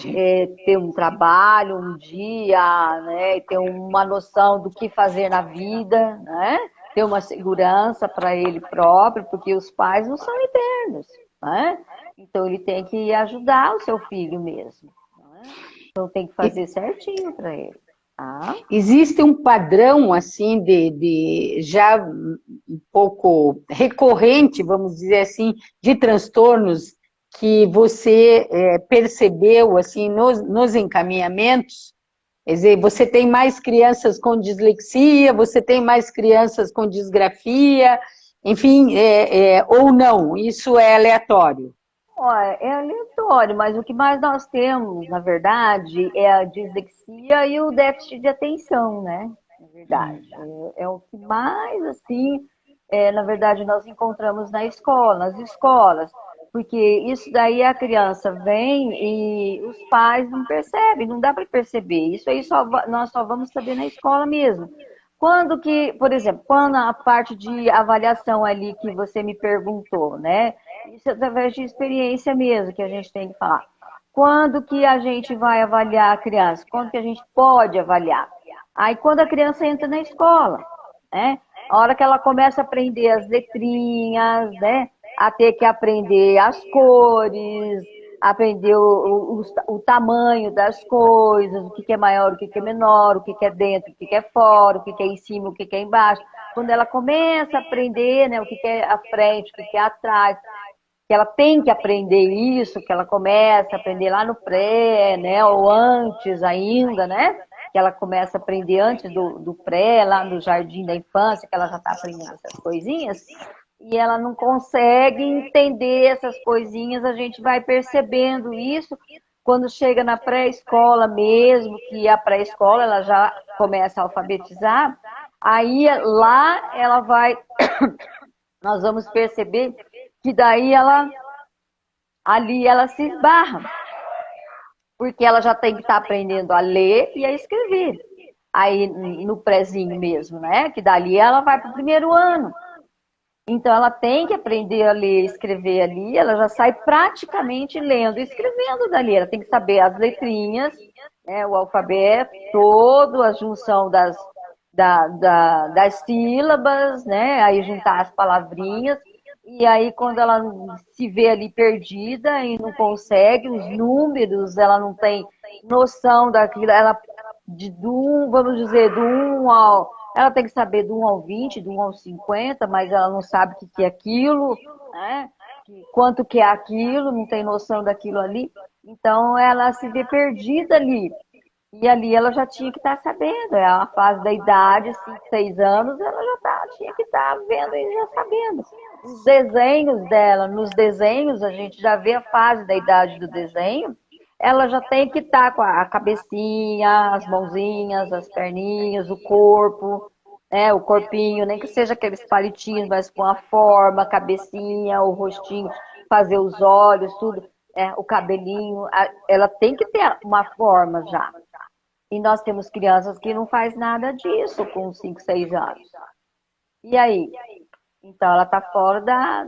[SPEAKER 1] ter um trabalho, um dia, né, ter uma noção do que fazer na vida, né, ter uma segurança para ele próprio, porque os pais não são eternos, né? Então ele tem que ajudar o seu filho mesmo, né? Então tem que fazer certinho para ele. Tá?
[SPEAKER 2] Existe um padrão assim de já um pouco recorrente, vamos dizer assim, de transtornos que você percebeu assim nos encaminhamentos? Quer dizer, você tem mais crianças com dislexia, você tem mais crianças com disgrafia, enfim, ou não, isso é aleatório?
[SPEAKER 1] Olha, é aleatório, mas o que mais nós temos, na verdade, é a dislexia e o déficit de atenção, né? Na verdade, é o que mais, assim, na verdade, nós encontramos nas escolas, porque isso daí a criança vem e os pais não percebem, não dá para perceber. Isso aí nós só vamos saber na escola mesmo. Quando que, por exemplo, quando a parte de avaliação ali que você me perguntou, né? Isso é através de experiência mesmo que a gente tem que falar. Quando que a gente vai avaliar a criança? Quando que a gente pode avaliar? Aí quando a criança entra na escola, né? A hora que ela começa a aprender as letrinhas, né? A ter que aprender as cores, aprender o tamanho das coisas, o que é maior, o que é menor, o que é dentro, o que é fora, o que é em cima, o que é embaixo. Quando ela começa a aprender, né, o que é à frente, o que é atrás, que ela tem que aprender isso, que ela começa a aprender lá no pré, né, ou antes ainda, né, que ela começa a aprender antes do pré, lá no jardim da infância, que ela já está aprendendo essas coisinhas, e ela não consegue entender essas coisinhas, a gente vai percebendo isso quando chega na pré-escola mesmo, que a pré-escola ela já começa a alfabetizar, aí lá ela vai, nós vamos perceber que daí ali ela se esbarra, porque ela já tem que estar aprendendo a ler e a escrever. Aí no prézinho mesmo, né? Que dali ela vai para o primeiro ano. Então ela tem que aprender a ler e escrever ali, ela já sai praticamente lendo e escrevendo dali. Ela tem que saber as letrinhas, né, o alfabeto todo, a junção das sílabas, né? Aí juntar as palavrinhas. E aí, quando ela se vê ali perdida e não consegue, os números, ela não tem noção daquilo, vamos dizer, do 1 ao. Ela tem que saber do 1 ao 20, do 1 ao 50, mas ela não sabe o que é aquilo, né? Quanto que é aquilo, não tem noção daquilo ali. Então, ela se vê perdida ali. E ali ela já tinha que estar sabendo, é a fase da idade, 5, 6 anos, ela tinha que estar vendo e já sabendo. Os desenhos dela, nos desenhos, a gente já vê a fase da idade do desenho, ela já tem que estar com a cabecinha, as mãozinhas, as perninhas, o corpo, né, o corpinho, nem que seja aqueles palitinhos, mas com a forma, a cabecinha, o rostinho, fazer os olhos, tudo, o cabelinho, ela tem que ter uma forma já. E nós temos crianças que não faz nada disso com 5, 6 anos. E aí? Então, ela está fora da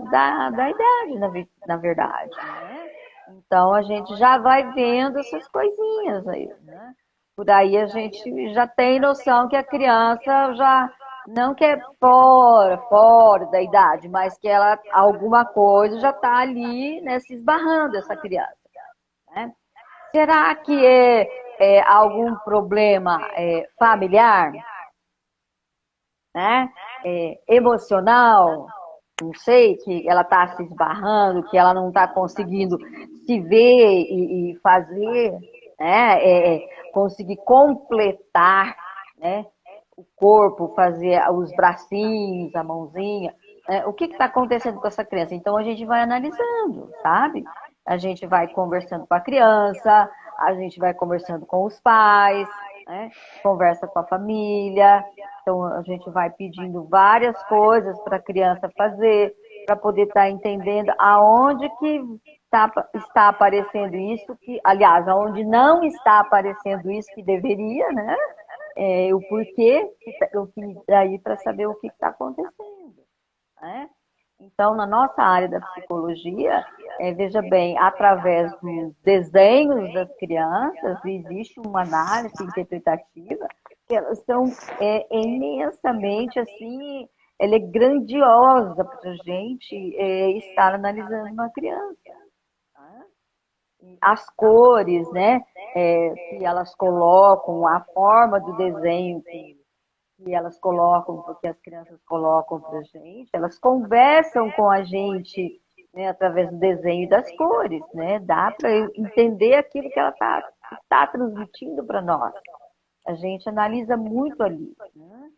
[SPEAKER 1] idade, na verdade. Né? Então, a gente já vai vendo essas coisinhas aí. Né? Por aí a gente já tem noção que a criança já não que é fora da idade, mas que ela alguma coisa já está ali, né, se esbarrando essa criança, né? Será que é algum problema familiar, né? Emocional? Não sei, que ela está se esbarrando, que ela não está conseguindo se ver e fazer, né? Conseguir completar, né? O corpo, fazer os bracinhos, a mãozinha. Né? O que está acontecendo com essa criança? Então a gente vai analisando, sabe? A gente vai conversando com a criança, a gente vai conversando com os pais, né? Conversa com a família. Então a gente vai pedindo várias coisas para a criança fazer, para poder estar entendendo aonde que está aparecendo isso, que, aliás, aonde não está aparecendo isso que deveria, né? O porquê, o que daí para saber o que está acontecendo, né? Então, na nossa área da psicologia, veja bem, através dos desenhos das crianças, existe uma análise interpretativa que elas são imensamente assim, ela é grandiosa para a gente estar analisando uma criança. Né? As cores, né, que elas colocam, a forma do desenho que elas colocam, porque as crianças colocam para a gente, elas conversam com a gente, né, através do desenho e das cores, né? Dá para entender aquilo que ela tá transmitindo para nós. A gente analisa muito ali, né?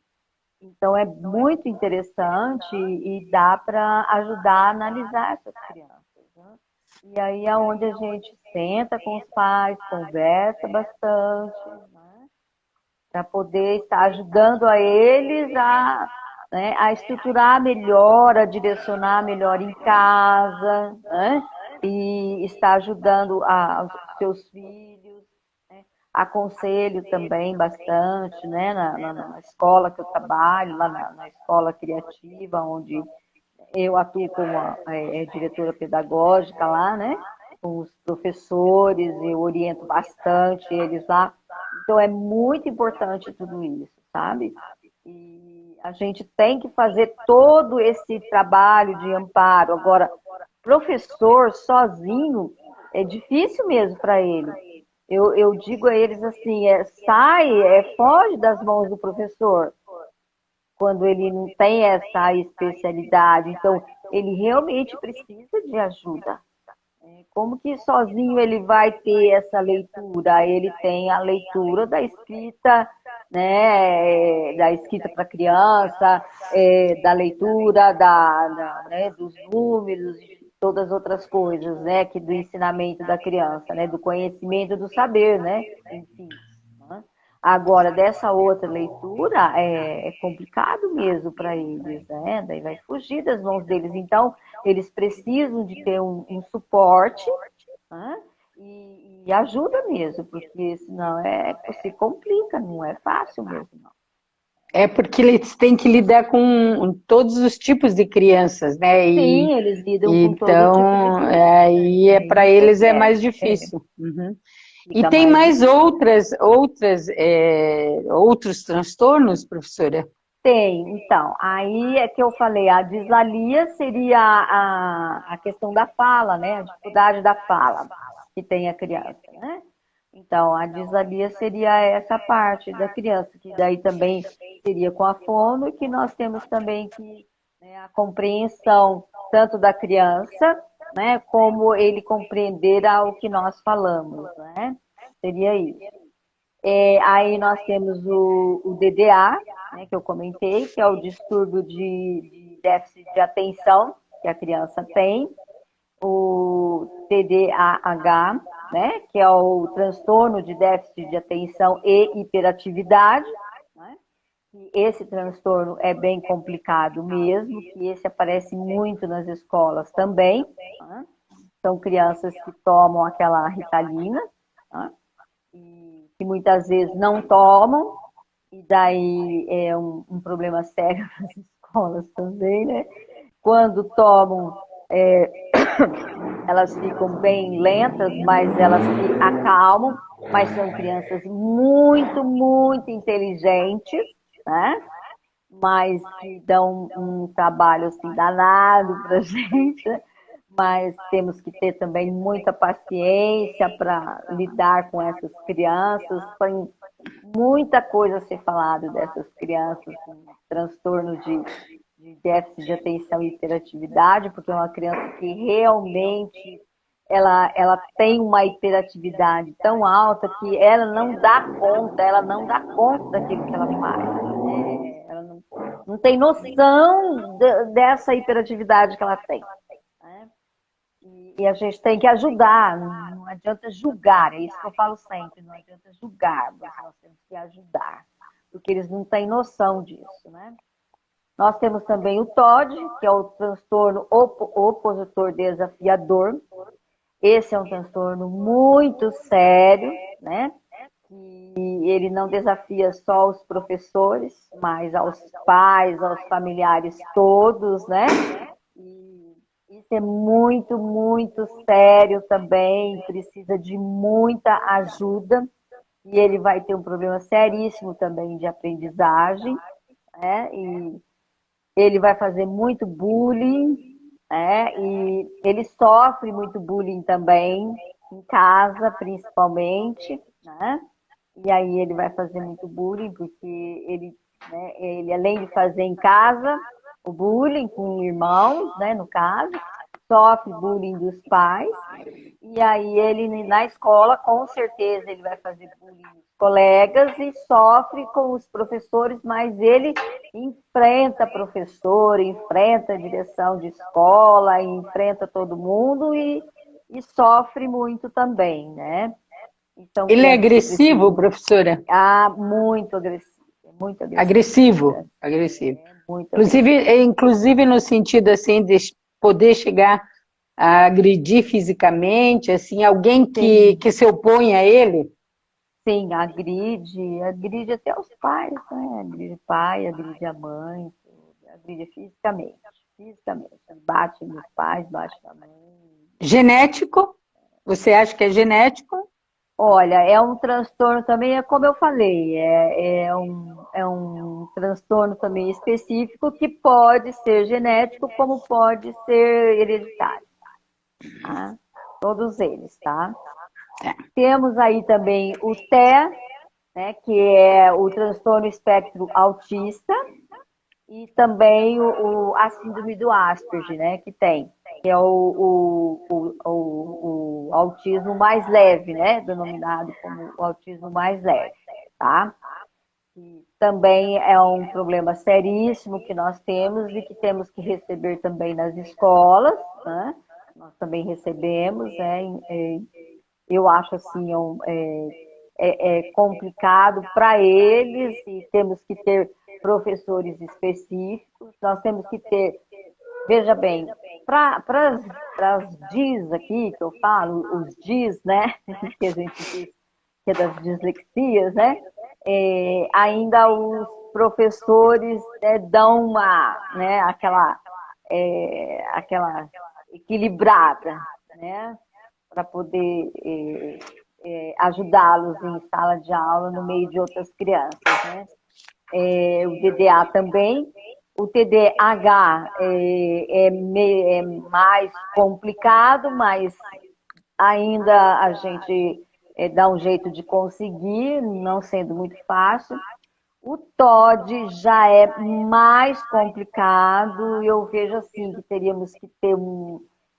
[SPEAKER 1] Então é muito interessante e dá para ajudar a analisar essas crianças, né? E aí é onde a gente senta com os pais, conversa bastante, né? Para poder estar ajudando a eles né, a estruturar melhor, a direcionar melhor em casa, né? E estar ajudando os seus filhos, né? Aconselho também bastante, né? Na escola que eu trabalho, lá na escola criativa, onde eu atuo como diretora pedagógica lá, né? Com os professores, eu oriento bastante eles lá. Então é muito importante tudo isso, sabe? E a gente tem que fazer todo esse trabalho de amparo. Agora, professor sozinho é difícil mesmo para ele. Eu digo a eles assim, foge das mãos do professor quando ele não tem essa especialidade. Então, ele realmente precisa de ajuda. Como que sozinho ele vai ter essa leitura? Ele tem a leitura da escrita, né, da escrita para criança, da leitura né, dos números, todas as outras coisas, né, que do ensinamento da criança, né, do conhecimento do saber, né, enfim. Né? Agora, dessa outra leitura, é complicado mesmo para eles, né? Daí vai fugir das mãos deles. Então, eles precisam de ter um suporte, né? E ajuda mesmo, porque senão se complica, não é fácil mesmo, não.
[SPEAKER 2] É porque eles têm que lidar com todos os tipos de crianças, né?
[SPEAKER 1] Sim, eles lidam com todo tipo de
[SPEAKER 2] Então,
[SPEAKER 1] criança.
[SPEAKER 2] para
[SPEAKER 1] Isso
[SPEAKER 2] eles
[SPEAKER 1] que
[SPEAKER 2] é mais difícil. Uhum. E
[SPEAKER 1] fica
[SPEAKER 2] tem
[SPEAKER 1] mais
[SPEAKER 2] mais
[SPEAKER 1] difícil.
[SPEAKER 2] outros transtornos, professora?
[SPEAKER 1] Tem, então, aí é que eu falei, a dislalia seria a questão da fala, né? A dificuldade da fala que tem a criança, né? Então, a dislalia seria essa parte da criança, que daí também seria com a fono, e que nós temos também que, né, a compreensão tanto da criança, né, como ele compreender o que nós falamos, né? Seria isso. Aí nós temos o DDA, né, que eu comentei, que é o distúrbio de déficit de atenção que a criança tem, o TDAH, né, que é o transtorno de déficit de atenção e hiperatividade, né, que esse transtorno é bem complicado mesmo, que esse aparece muito nas escolas também, né, são crianças que tomam aquela Ritalina, né, que muitas vezes não tomam, e daí é um problema sério nas escolas também, né? Quando tomam, elas ficam bem lentas, mas elas se acalmam, mas são crianças muito, muito inteligentes, né? Mas que dão um trabalho assim danado para a gente, né? Mas temos que ter também muita paciência para lidar com essas crianças. Tem muita coisa a ser falado dessas crianças com transtorno de déficit de atenção e hiperatividade, porque é uma criança que realmente ela tem uma hiperatividade tão alta que ela não dá conta daquilo que ela faz. Ela não tem noção dessa hiperatividade que ela tem. Né? E a gente tem que ajudar, não adianta julgar, é isso que eu falo sempre, não adianta julgar, mas nós temos que ajudar, porque eles não têm noção disso, né? Nós temos também o TOD, que é o transtorno opositor desafiador. Esse é um transtorno muito sério, né? Que ele não desafia só os professores, mas aos pais, aos familiares todos, né? E isso é muito, muito sério também, precisa de muita ajuda. E ele vai ter um problema seríssimo também de aprendizagem, né? E ele vai fazer muito bullying, né? E ele sofre muito bullying também, em casa principalmente, né? E aí ele vai fazer muito bullying, porque ele além de fazer em casa, o bullying com irmãos, né, no caso, sofre bullying dos pais, e aí ele na escola, com certeza, ele vai fazer bullying dos colegas e sofre com os professores, mas ele enfrenta professor, enfrenta a direção de escola, enfrenta todo mundo e sofre muito também, né? Então,
[SPEAKER 2] Ele é
[SPEAKER 1] crianças que
[SPEAKER 2] agressivo,
[SPEAKER 1] precisam...
[SPEAKER 2] professora?
[SPEAKER 1] muito agressivo, muito
[SPEAKER 2] Agressivo,
[SPEAKER 1] agressivo.
[SPEAKER 2] agressivo.
[SPEAKER 1] Muito
[SPEAKER 2] Inclusive,
[SPEAKER 1] agressivo.
[SPEAKER 2] inclusive no sentido assim de poder chegar a agredir fisicamente, assim, alguém
[SPEAKER 1] Sim,
[SPEAKER 2] que se opõe a ele.
[SPEAKER 1] sim, agride até os pais, né? Agride o pai, agride a mãe, agride fisicamente. Bate nos pais, bate na mãe.
[SPEAKER 2] Genético? Você acha que é genético?
[SPEAKER 1] Olha, é um transtorno também, é como eu falei, é um transtorno também específico que pode ser genético, como pode ser hereditário, tá? Todos eles, tá? Temos aí também o TEA, né, que é o transtorno espectro autista, e também a síndrome do Asperger, né, que é o autismo mais leve, né, denominado como o autismo mais leve, tá? E também é um problema seríssimo que nós temos e que temos que receber também nas escolas, né? Nós também recebemos, né? Eu acho assim, é complicado para eles e temos que ter professores específicos, nós temos que ter, veja bem, para as DIS aqui, que eu falo, os DIS, né, que a gente diz que é das dislexias, né, ainda os professores dão aquela equilibrada, né, para poder ajudá-los em sala de aula no meio de outras crianças, né? O DDA também. O TDAH é mais complicado, mas ainda a gente dá um jeito de conseguir, não sendo muito fácil. O TOD já é mais complicado, eu vejo assim que teríamos que ter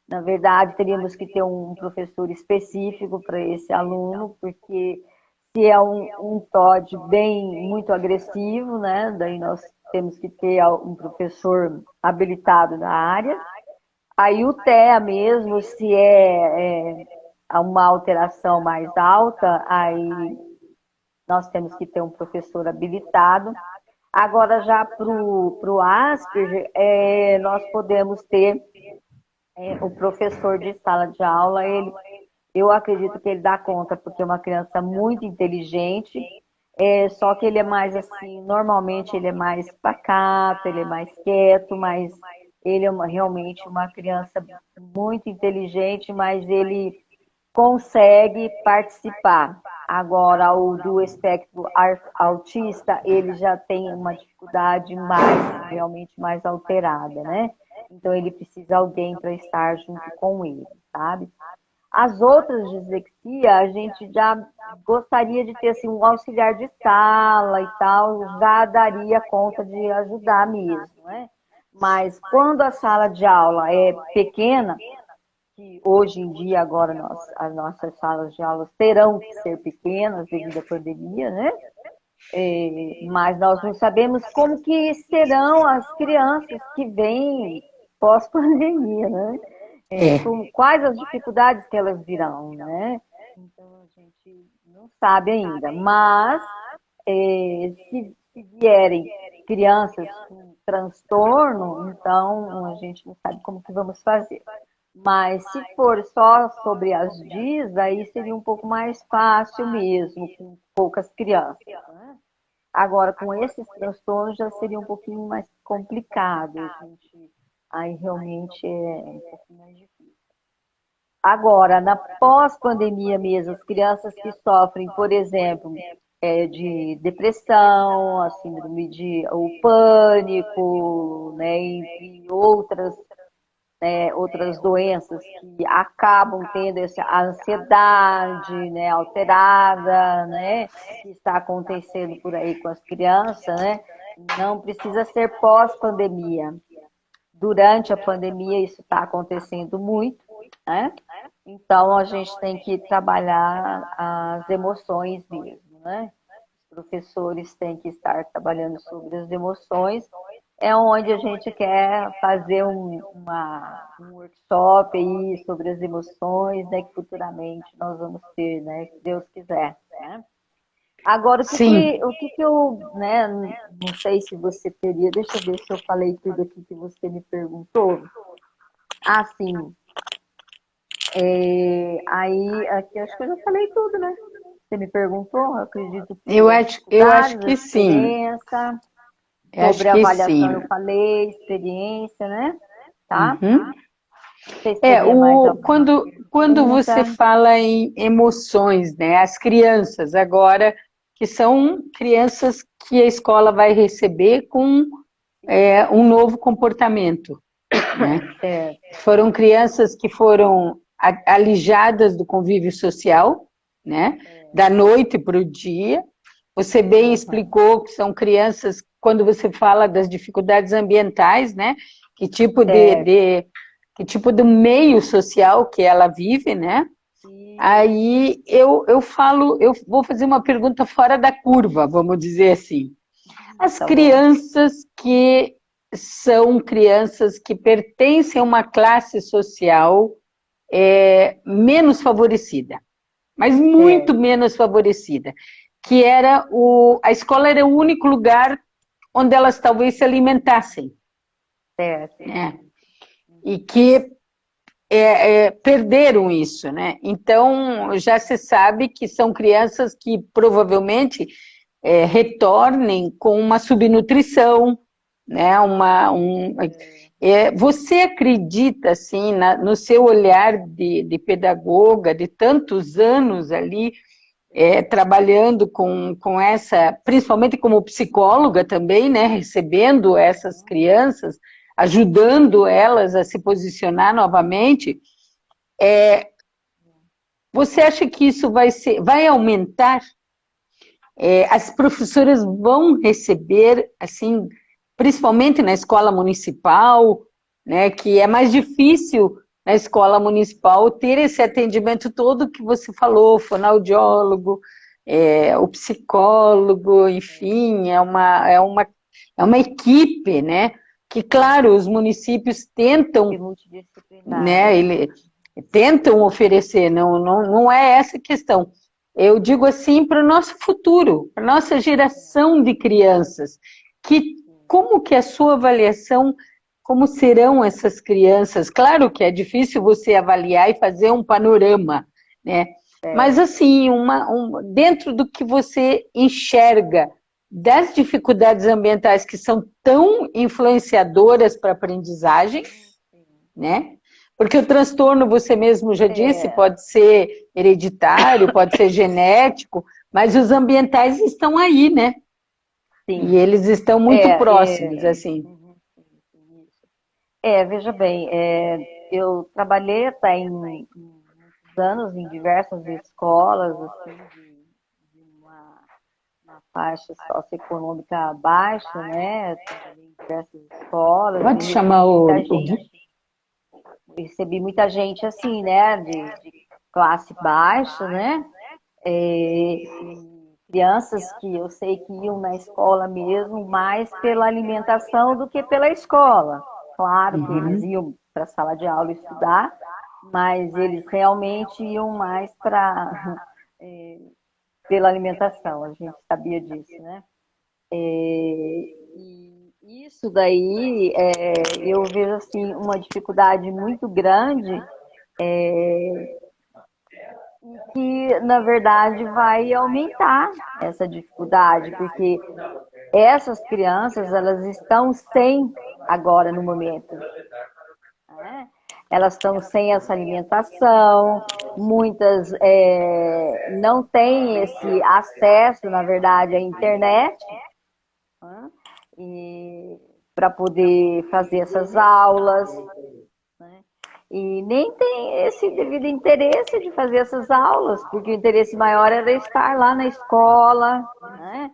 [SPEAKER 1] na verdade, teríamos que ter um professor específico para esse aluno, porque se é um TOD muito agressivo, né? Daí nós temos que ter um professor habilitado na área. Aí o TEA mesmo, se uma alteração mais alta, aí nós temos que ter um professor habilitado. Agora, já para o Asperger, nós podemos ter o professor de sala de aula, eu acredito que ele dá conta, porque é uma criança muito inteligente, só que ele é mais assim, normalmente ele é mais pacato, ele é mais quieto, mas ele é realmente uma criança muito inteligente, mas ele consegue participar. Agora, o do espectro autista, ele já tem uma dificuldade realmente mais alterada, né? Então, ele precisa de alguém para estar junto com ele, sabe? As outras dislexia, a gente já gostaria de ter assim, um auxiliar de sala e tal, já daria conta de ajudar mesmo, né? Mas quando a sala de aula é pequena, que hoje em dia agora as nossas salas de aulas terão que ser pequenas devido à pandemia, né? Mas nós não sabemos como que serão as crianças que vêm pós-pandemia, né? Quais as dificuldades que elas virão, né? Então a gente não sabe ainda. Mas se vierem crianças com transtorno, então a gente não sabe como que vamos fazer. Mas se for só sobre as DIS, aí seria um pouco mais fácil mesmo, com poucas crianças, né? Agora, com esses transtornos já seria um pouquinho mais complicado, aí realmente é um pouco mais difícil. Agora, na pós-pandemia mesmo, as crianças que sofrem, por exemplo, de depressão, a síndrome o pânico, né, entre outras doenças que acabam tendo a ansiedade, né, alterada, né, que está acontecendo por aí com as crianças, né, não precisa ser pós-pandemia. Durante a pandemia isso está acontecendo muito, né? Então a gente tem que trabalhar as emoções mesmo, né? Os professores têm que estar trabalhando sobre as emoções. É onde a gente quer fazer um workshop aí sobre as emoções, né? Que futuramente nós vamos ter, né? Se Deus quiser, né? Agora, o que eu, né, não sei se você teria, deixa eu ver se eu falei tudo aqui que você me perguntou. Ah, sim. Aí, aqui, acho que eu já falei tudo, né? Você me perguntou, eu acredito que
[SPEAKER 2] Eu acho que sim.
[SPEAKER 1] Sobre a avaliação eu falei, experiência, né? Tá?
[SPEAKER 2] Uhum.
[SPEAKER 1] Não sei se teria mais
[SPEAKER 2] Quando você fala em emoções, né? As crianças agora, que são crianças que a escola vai receber com um novo comportamento, né? Foram crianças que foram alijadas do convívio social, né? Da noite para o dia. Você bem explicou que são crianças, quando você fala das dificuldades ambientais, né? Que tipo que tipo de meio social que ela vive, né? Sim. Aí eu vou fazer uma pergunta fora da curva, vamos dizer assim. As crianças que são crianças que pertencem a uma classe social menos favorecida, mas muito menos favorecida, que era a escola era o único lugar onde elas talvez se alimentassem. Né? E que perderam isso, né? Então, já se sabe que são crianças que provavelmente retornem com uma subnutrição, né? Você acredita, assim, no seu olhar de pedagoga, de tantos anos ali, trabalhando com essa, principalmente como psicóloga também, né? Vai essas crianças, ajudando elas a se posicionar novamente, você acha que isso vai aumentar? As professoras vão receber, assim, principalmente na escola municipal, né, que é mais difícil na escola municipal ter esse atendimento todo que você falou, fonoaudiólogo, o psicólogo, enfim, é uma equipe, né, que, claro, os municípios tentam, né, tentam oferecer, não é essa a questão. Eu digo assim para o nosso futuro, para a nossa geração de crianças, como que a sua avaliação, como serão essas crianças? Claro que é difícil você avaliar e fazer um panorama, né? Mas assim, dentro do que você enxerga das dificuldades ambientais que são tão influenciadoras para a aprendizagem, né? Porque o transtorno, você mesmo já disse, pode ser hereditário, pode ser genético, mas os ambientais estão aí, né?
[SPEAKER 1] Sim.
[SPEAKER 2] E eles estão muito próximos, assim.
[SPEAKER 1] Veja bem, eu trabalhei até em muitos anos em diversas escolas, assim, de uma faixa socioeconômica baixa, né? Trabalhei em diversas escolas
[SPEAKER 2] Pode
[SPEAKER 1] e
[SPEAKER 2] chamar o Gui?
[SPEAKER 1] recebi muita gente assim, né? De classe baixa, né? E crianças que eu sei que iam na escola mesmo mais pela alimentação do que pela escola. Claro que eles iam para a sala de aula estudar, mas eles realmente iam mais para pela alimentação, a gente sabia disso, né? E isso daí, eu vejo assim uma dificuldade muito grande que, na verdade, vai aumentar essa dificuldade, porque essas crianças, elas estão sem agora no momento, né? Elas estão sem essa alimentação, muitas não têm esse acesso, na verdade, à internet, né? E para poder fazer essas aulas, né? E nem tem esse devido interesse de fazer essas aulas, porque o interesse maior era estar lá na escola, né?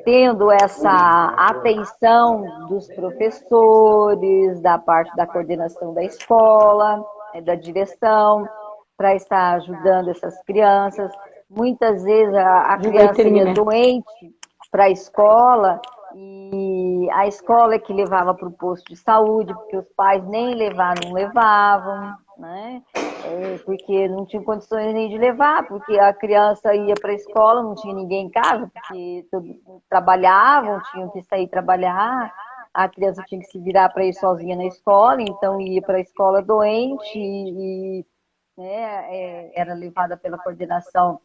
[SPEAKER 1] Tendo essa atenção dos professores, da parte da coordenação da escola, da direção, para estar ajudando essas crianças. Muitas vezes a criança ia doente para a escola e a escola é que levava para o posto de saúde, porque os pais nem levavam, não levavam, né? Porque não tinham condições nem de levar, porque a criança ia para a escola, não tinha ninguém em casa, porque todos trabalhavam, tinham que sair trabalhar, a criança tinha que se virar para ir sozinha na escola, então ia para a escola doente e né, era levada pela coordenação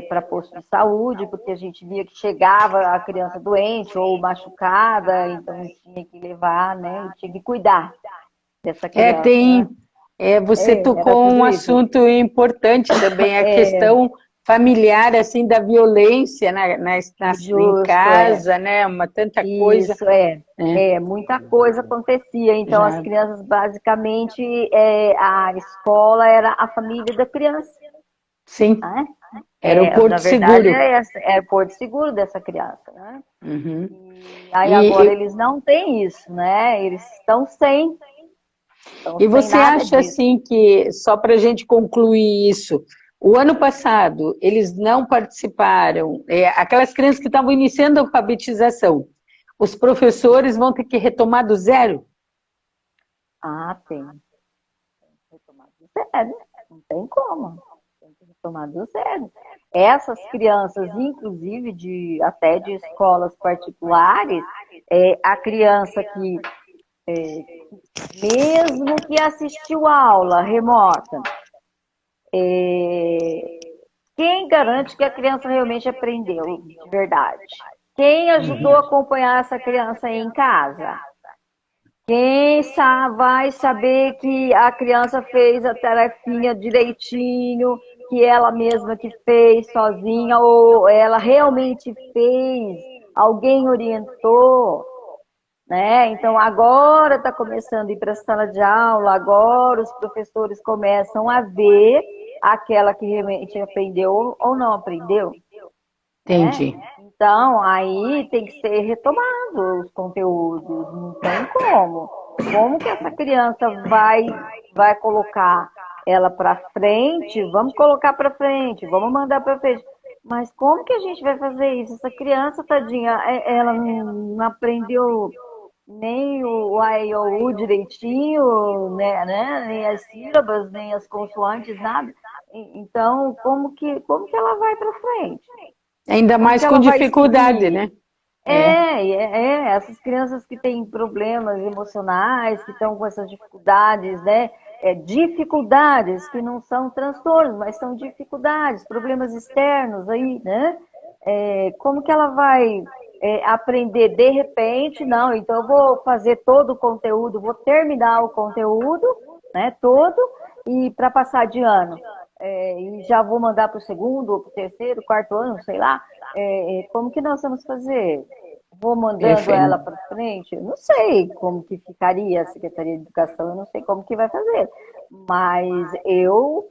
[SPEAKER 1] para posto de saúde, porque a gente via que chegava a criança doente ou machucada, então tinha que levar, né, tinha que cuidar dessa criança.
[SPEAKER 2] Você tocou um assunto importante também, a questão familiar, assim, da violência em casa, né, tanta coisa.
[SPEAKER 1] Isso, muita coisa acontecia, então as crianças, basicamente, a escola era a família da criança.
[SPEAKER 2] Sim, né? Era o porto seguro.
[SPEAKER 1] É o porto seguro dessa criança, né?
[SPEAKER 2] Uhum.
[SPEAKER 1] E aí agora eles não têm isso, né? Eles estão sem.
[SPEAKER 2] E você acha assim que, só para a gente concluir isso, o ano passado eles não participaram, aquelas crianças que estavam iniciando a alfabetização, os professores vão ter que retomar do zero?
[SPEAKER 1] Ah, tem. Retomar do zero, não tem como. Tem que retomar do zero. Essas crianças, inclusive até de escolas particulares, a criança que mesmo que assistiu a aula remota, quem garante que a criança realmente aprendeu de verdade? Quem ajudou a acompanhar essa criança em casa? Quem vai saber que a criança fez a tarefinha direitinho, que ela mesma que fez sozinha, ou ela realmente fez, alguém orientou? Né? Então, agora está começando a ir para a sala de aula, agora os professores começam a ver aquela que realmente aprendeu ou não aprendeu.
[SPEAKER 2] Entendi.
[SPEAKER 1] Né? Então, aí tem que ser retomado os conteúdos, não tem como. Como que essa criança vai colocar ela para frente? Vamos colocar para frente, vamos mandar para frente. Mas como que a gente vai fazer isso? Essa criança, tadinha, ela não aprendeu nem o A, E, I, O, U direitinho, né? Nem as sílabas, nem as consoantes, nada. Então, como que ela vai para frente?
[SPEAKER 2] Ainda mais com dificuldade, né?
[SPEAKER 1] Essas crianças que têm problemas emocionais, que estão com essas dificuldades, né? Dificuldades que não são transtornos, mas são dificuldades, problemas externos aí, né? Como que ela vai aprender de repente, não, então eu vou fazer todo o conteúdo, vou terminar o conteúdo, né, todo, e para passar de ano. E já vou mandar para o segundo, para o terceiro, quarto ano, sei lá. Como que nós vamos fazer? Vou mandando ela para frente? Eu não sei como que ficaria a Secretaria de Educação, eu não sei como que vai fazer. Mas eu,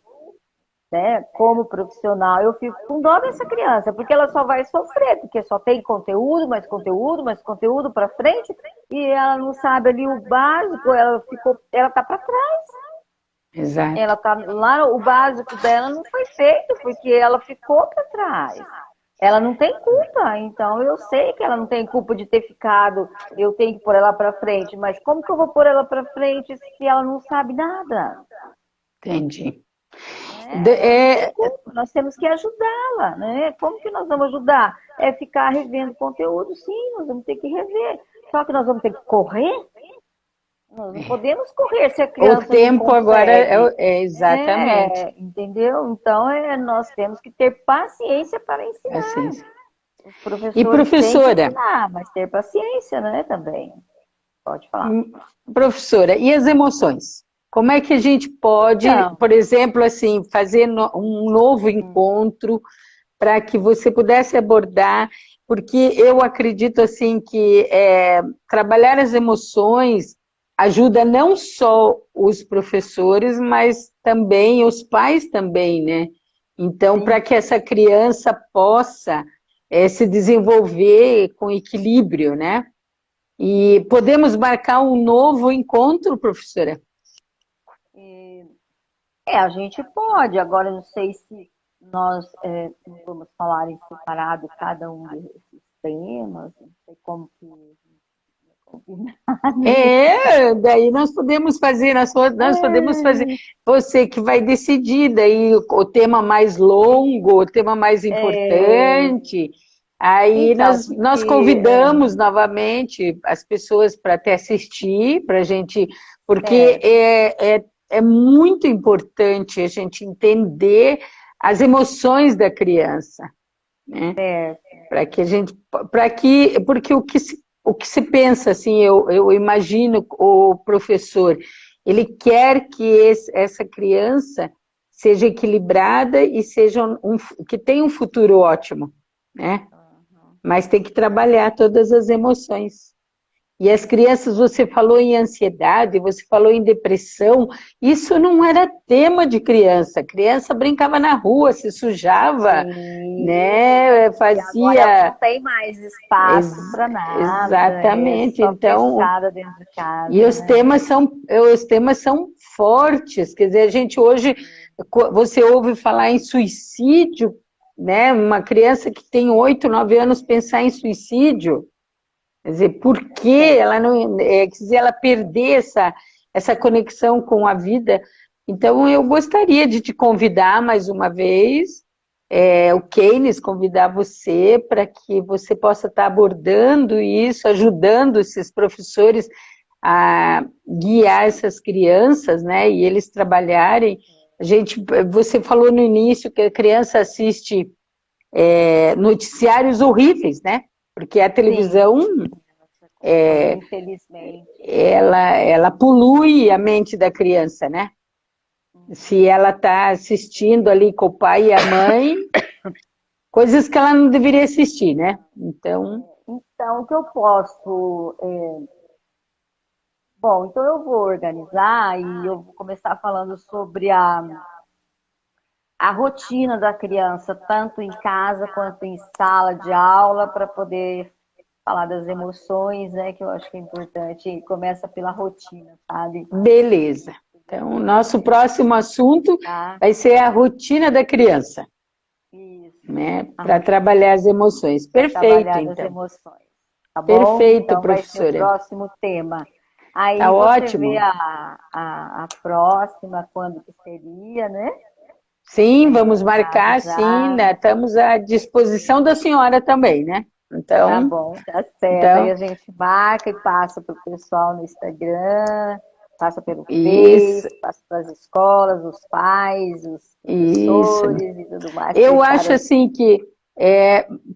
[SPEAKER 1] né, como profissional, eu fico com dó dessa criança, porque ela só vai sofrer, porque só tem conteúdo, mais conteúdo, mais conteúdo para frente, e ela não sabe ali o básico, ela tá para trás.
[SPEAKER 2] Exato.
[SPEAKER 1] Ela tá lá, o básico dela não foi feito, porque ela ficou para trás. Ela não tem culpa, então eu sei que ela não tem culpa de ter ficado, eu tenho que pôr ela para frente, mas como que eu vou pôr ela para frente se ela não sabe nada?
[SPEAKER 2] Entendi.
[SPEAKER 1] Nós temos que ajudá-la, né? Como que nós vamos ajudar? É ficar revendo conteúdo, sim, nós vamos ter que rever. Só que nós vamos ter que correr? Nós não podemos correr se a criança
[SPEAKER 2] O tempo
[SPEAKER 1] não
[SPEAKER 2] agora
[SPEAKER 1] consegue.
[SPEAKER 2] exatamente.
[SPEAKER 1] Entendeu? Então, nós temos que ter paciência para ensinar.
[SPEAKER 2] Assim.
[SPEAKER 1] Os
[SPEAKER 2] E
[SPEAKER 1] professores
[SPEAKER 2] professora?
[SPEAKER 1] têm que ensinar, mas ter paciência, né, também. Pode falar.
[SPEAKER 2] Professora, e as emoções? Como é que a gente pode, por exemplo, assim, fazer um novo encontro para que você pudesse abordar, porque eu acredito assim que trabalhar as emoções ajuda não só os professores, mas também os pais também, né? Então, para que essa criança possa se desenvolver com equilíbrio, né? E podemos marcar um novo encontro, professora?
[SPEAKER 1] A gente pode. Agora, eu não sei se nós vamos falar em separado cada um desses temas, não sei como que
[SPEAKER 2] daí nós podemos fazer, você que vai decidir, daí o tema mais longo, o tema mais importante, aí
[SPEAKER 1] então,
[SPEAKER 2] nós convidamos novamente as pessoas para até assistir, para a gente, porque é muito importante a gente entender as emoções da criança, né? Porque o que se pensa, assim, eu imagino o professor, ele quer que essa criança seja equilibrada e que tenha um futuro ótimo, né? Mas tem que trabalhar todas as emoções. E as crianças, você falou em ansiedade, você falou em depressão, isso não era tema de criança. A criança brincava na rua, se sujava, né? Fazia...
[SPEAKER 1] Agora não tem mais espaço para nada.
[SPEAKER 2] Exatamente.
[SPEAKER 1] Só
[SPEAKER 2] então,
[SPEAKER 1] fechada dentro de casa.
[SPEAKER 2] E os temas são fortes. Quer dizer, a gente hoje, você ouve falar em suicídio, né? Uma criança que tem 8, 9 anos pensar em suicídio. Quer dizer, por que ela não, quer dizer, ela perder essa conexão com a vida? Então, eu gostaria de te convidar mais uma vez, o Keynes, convidar você para que você possa estar abordando isso, ajudando esses professores a guiar essas crianças, né? E eles trabalharem. Você falou no início que a criança assiste noticiários horríveis, né? Porque a televisão,
[SPEAKER 1] infelizmente,
[SPEAKER 2] ela polui a mente da criança, né? Se ela está assistindo ali com o pai e a mãe, coisas que ela não deveria assistir, né? Então,
[SPEAKER 1] o que eu posso... Bom, então eu vou organizar e eu vou começar falando sobre a rotina da criança, tanto em casa quanto em sala de aula, para poder falar das emoções, né, que eu acho que é importante. Começa pela rotina, sabe?
[SPEAKER 2] Beleza. Então, o nosso próximo assunto vai ser a rotina da criança.
[SPEAKER 1] Isso.
[SPEAKER 2] Né, para trabalhar as emoções. Perfeito, então.
[SPEAKER 1] As emoções, tá bom?
[SPEAKER 2] Perfeito,
[SPEAKER 1] então,
[SPEAKER 2] professora.
[SPEAKER 1] Vai ser o próximo tema. Aí
[SPEAKER 2] tá
[SPEAKER 1] você
[SPEAKER 2] ótimo.
[SPEAKER 1] vê a próxima, quando que seria, né?
[SPEAKER 2] Sim, vamos marcar, sim, né? Estamos à disposição da senhora também, né? Então,
[SPEAKER 1] tá bom, tá certo.
[SPEAKER 2] Então,
[SPEAKER 1] aí a gente marca e passa para o pessoal no Instagram, passa pelo Face, passa para as escolas, os pais, os professores e tudo mais.
[SPEAKER 2] Eu acho assim que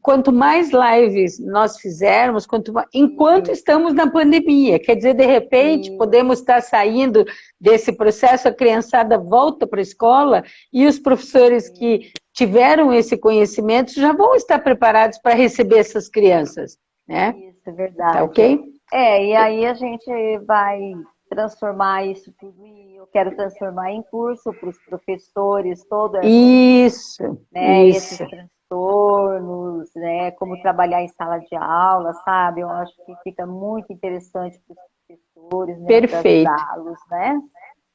[SPEAKER 2] quanto mais lives nós fizermos, enquanto estamos na pandemia, quer dizer, de repente, podemos estar saindo desse processo, a criançada volta para a escola e os professores que tiveram esse conhecimento já vão estar preparados para receber essas crianças, né?
[SPEAKER 1] Isso, é verdade.
[SPEAKER 2] Tá ok?
[SPEAKER 1] E aí a gente vai transformar isso tudo e eu quero transformar em curso para os professores, todo
[SPEAKER 2] isso.
[SPEAKER 1] esses transtornos, né, como trabalhar em sala de aula, sabe? Eu acho que fica muito interessante para os professores, né, para ajudá-los, né?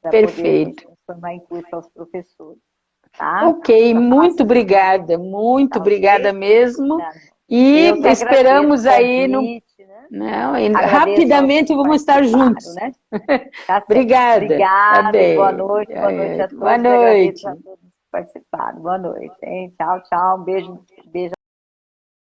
[SPEAKER 1] Para poder transformar em curso aos professores, tá?
[SPEAKER 2] Ok, muito obrigada mesmo. E esperamos aí rapidamente vamos estar juntos.
[SPEAKER 1] Né?
[SPEAKER 2] Obrigada.
[SPEAKER 1] Obrigada, boa noite a todos.
[SPEAKER 2] Boa noite.
[SPEAKER 1] Agradeço a todos que participaram. Boa noite, hein? Tchau, tchau. Um beijo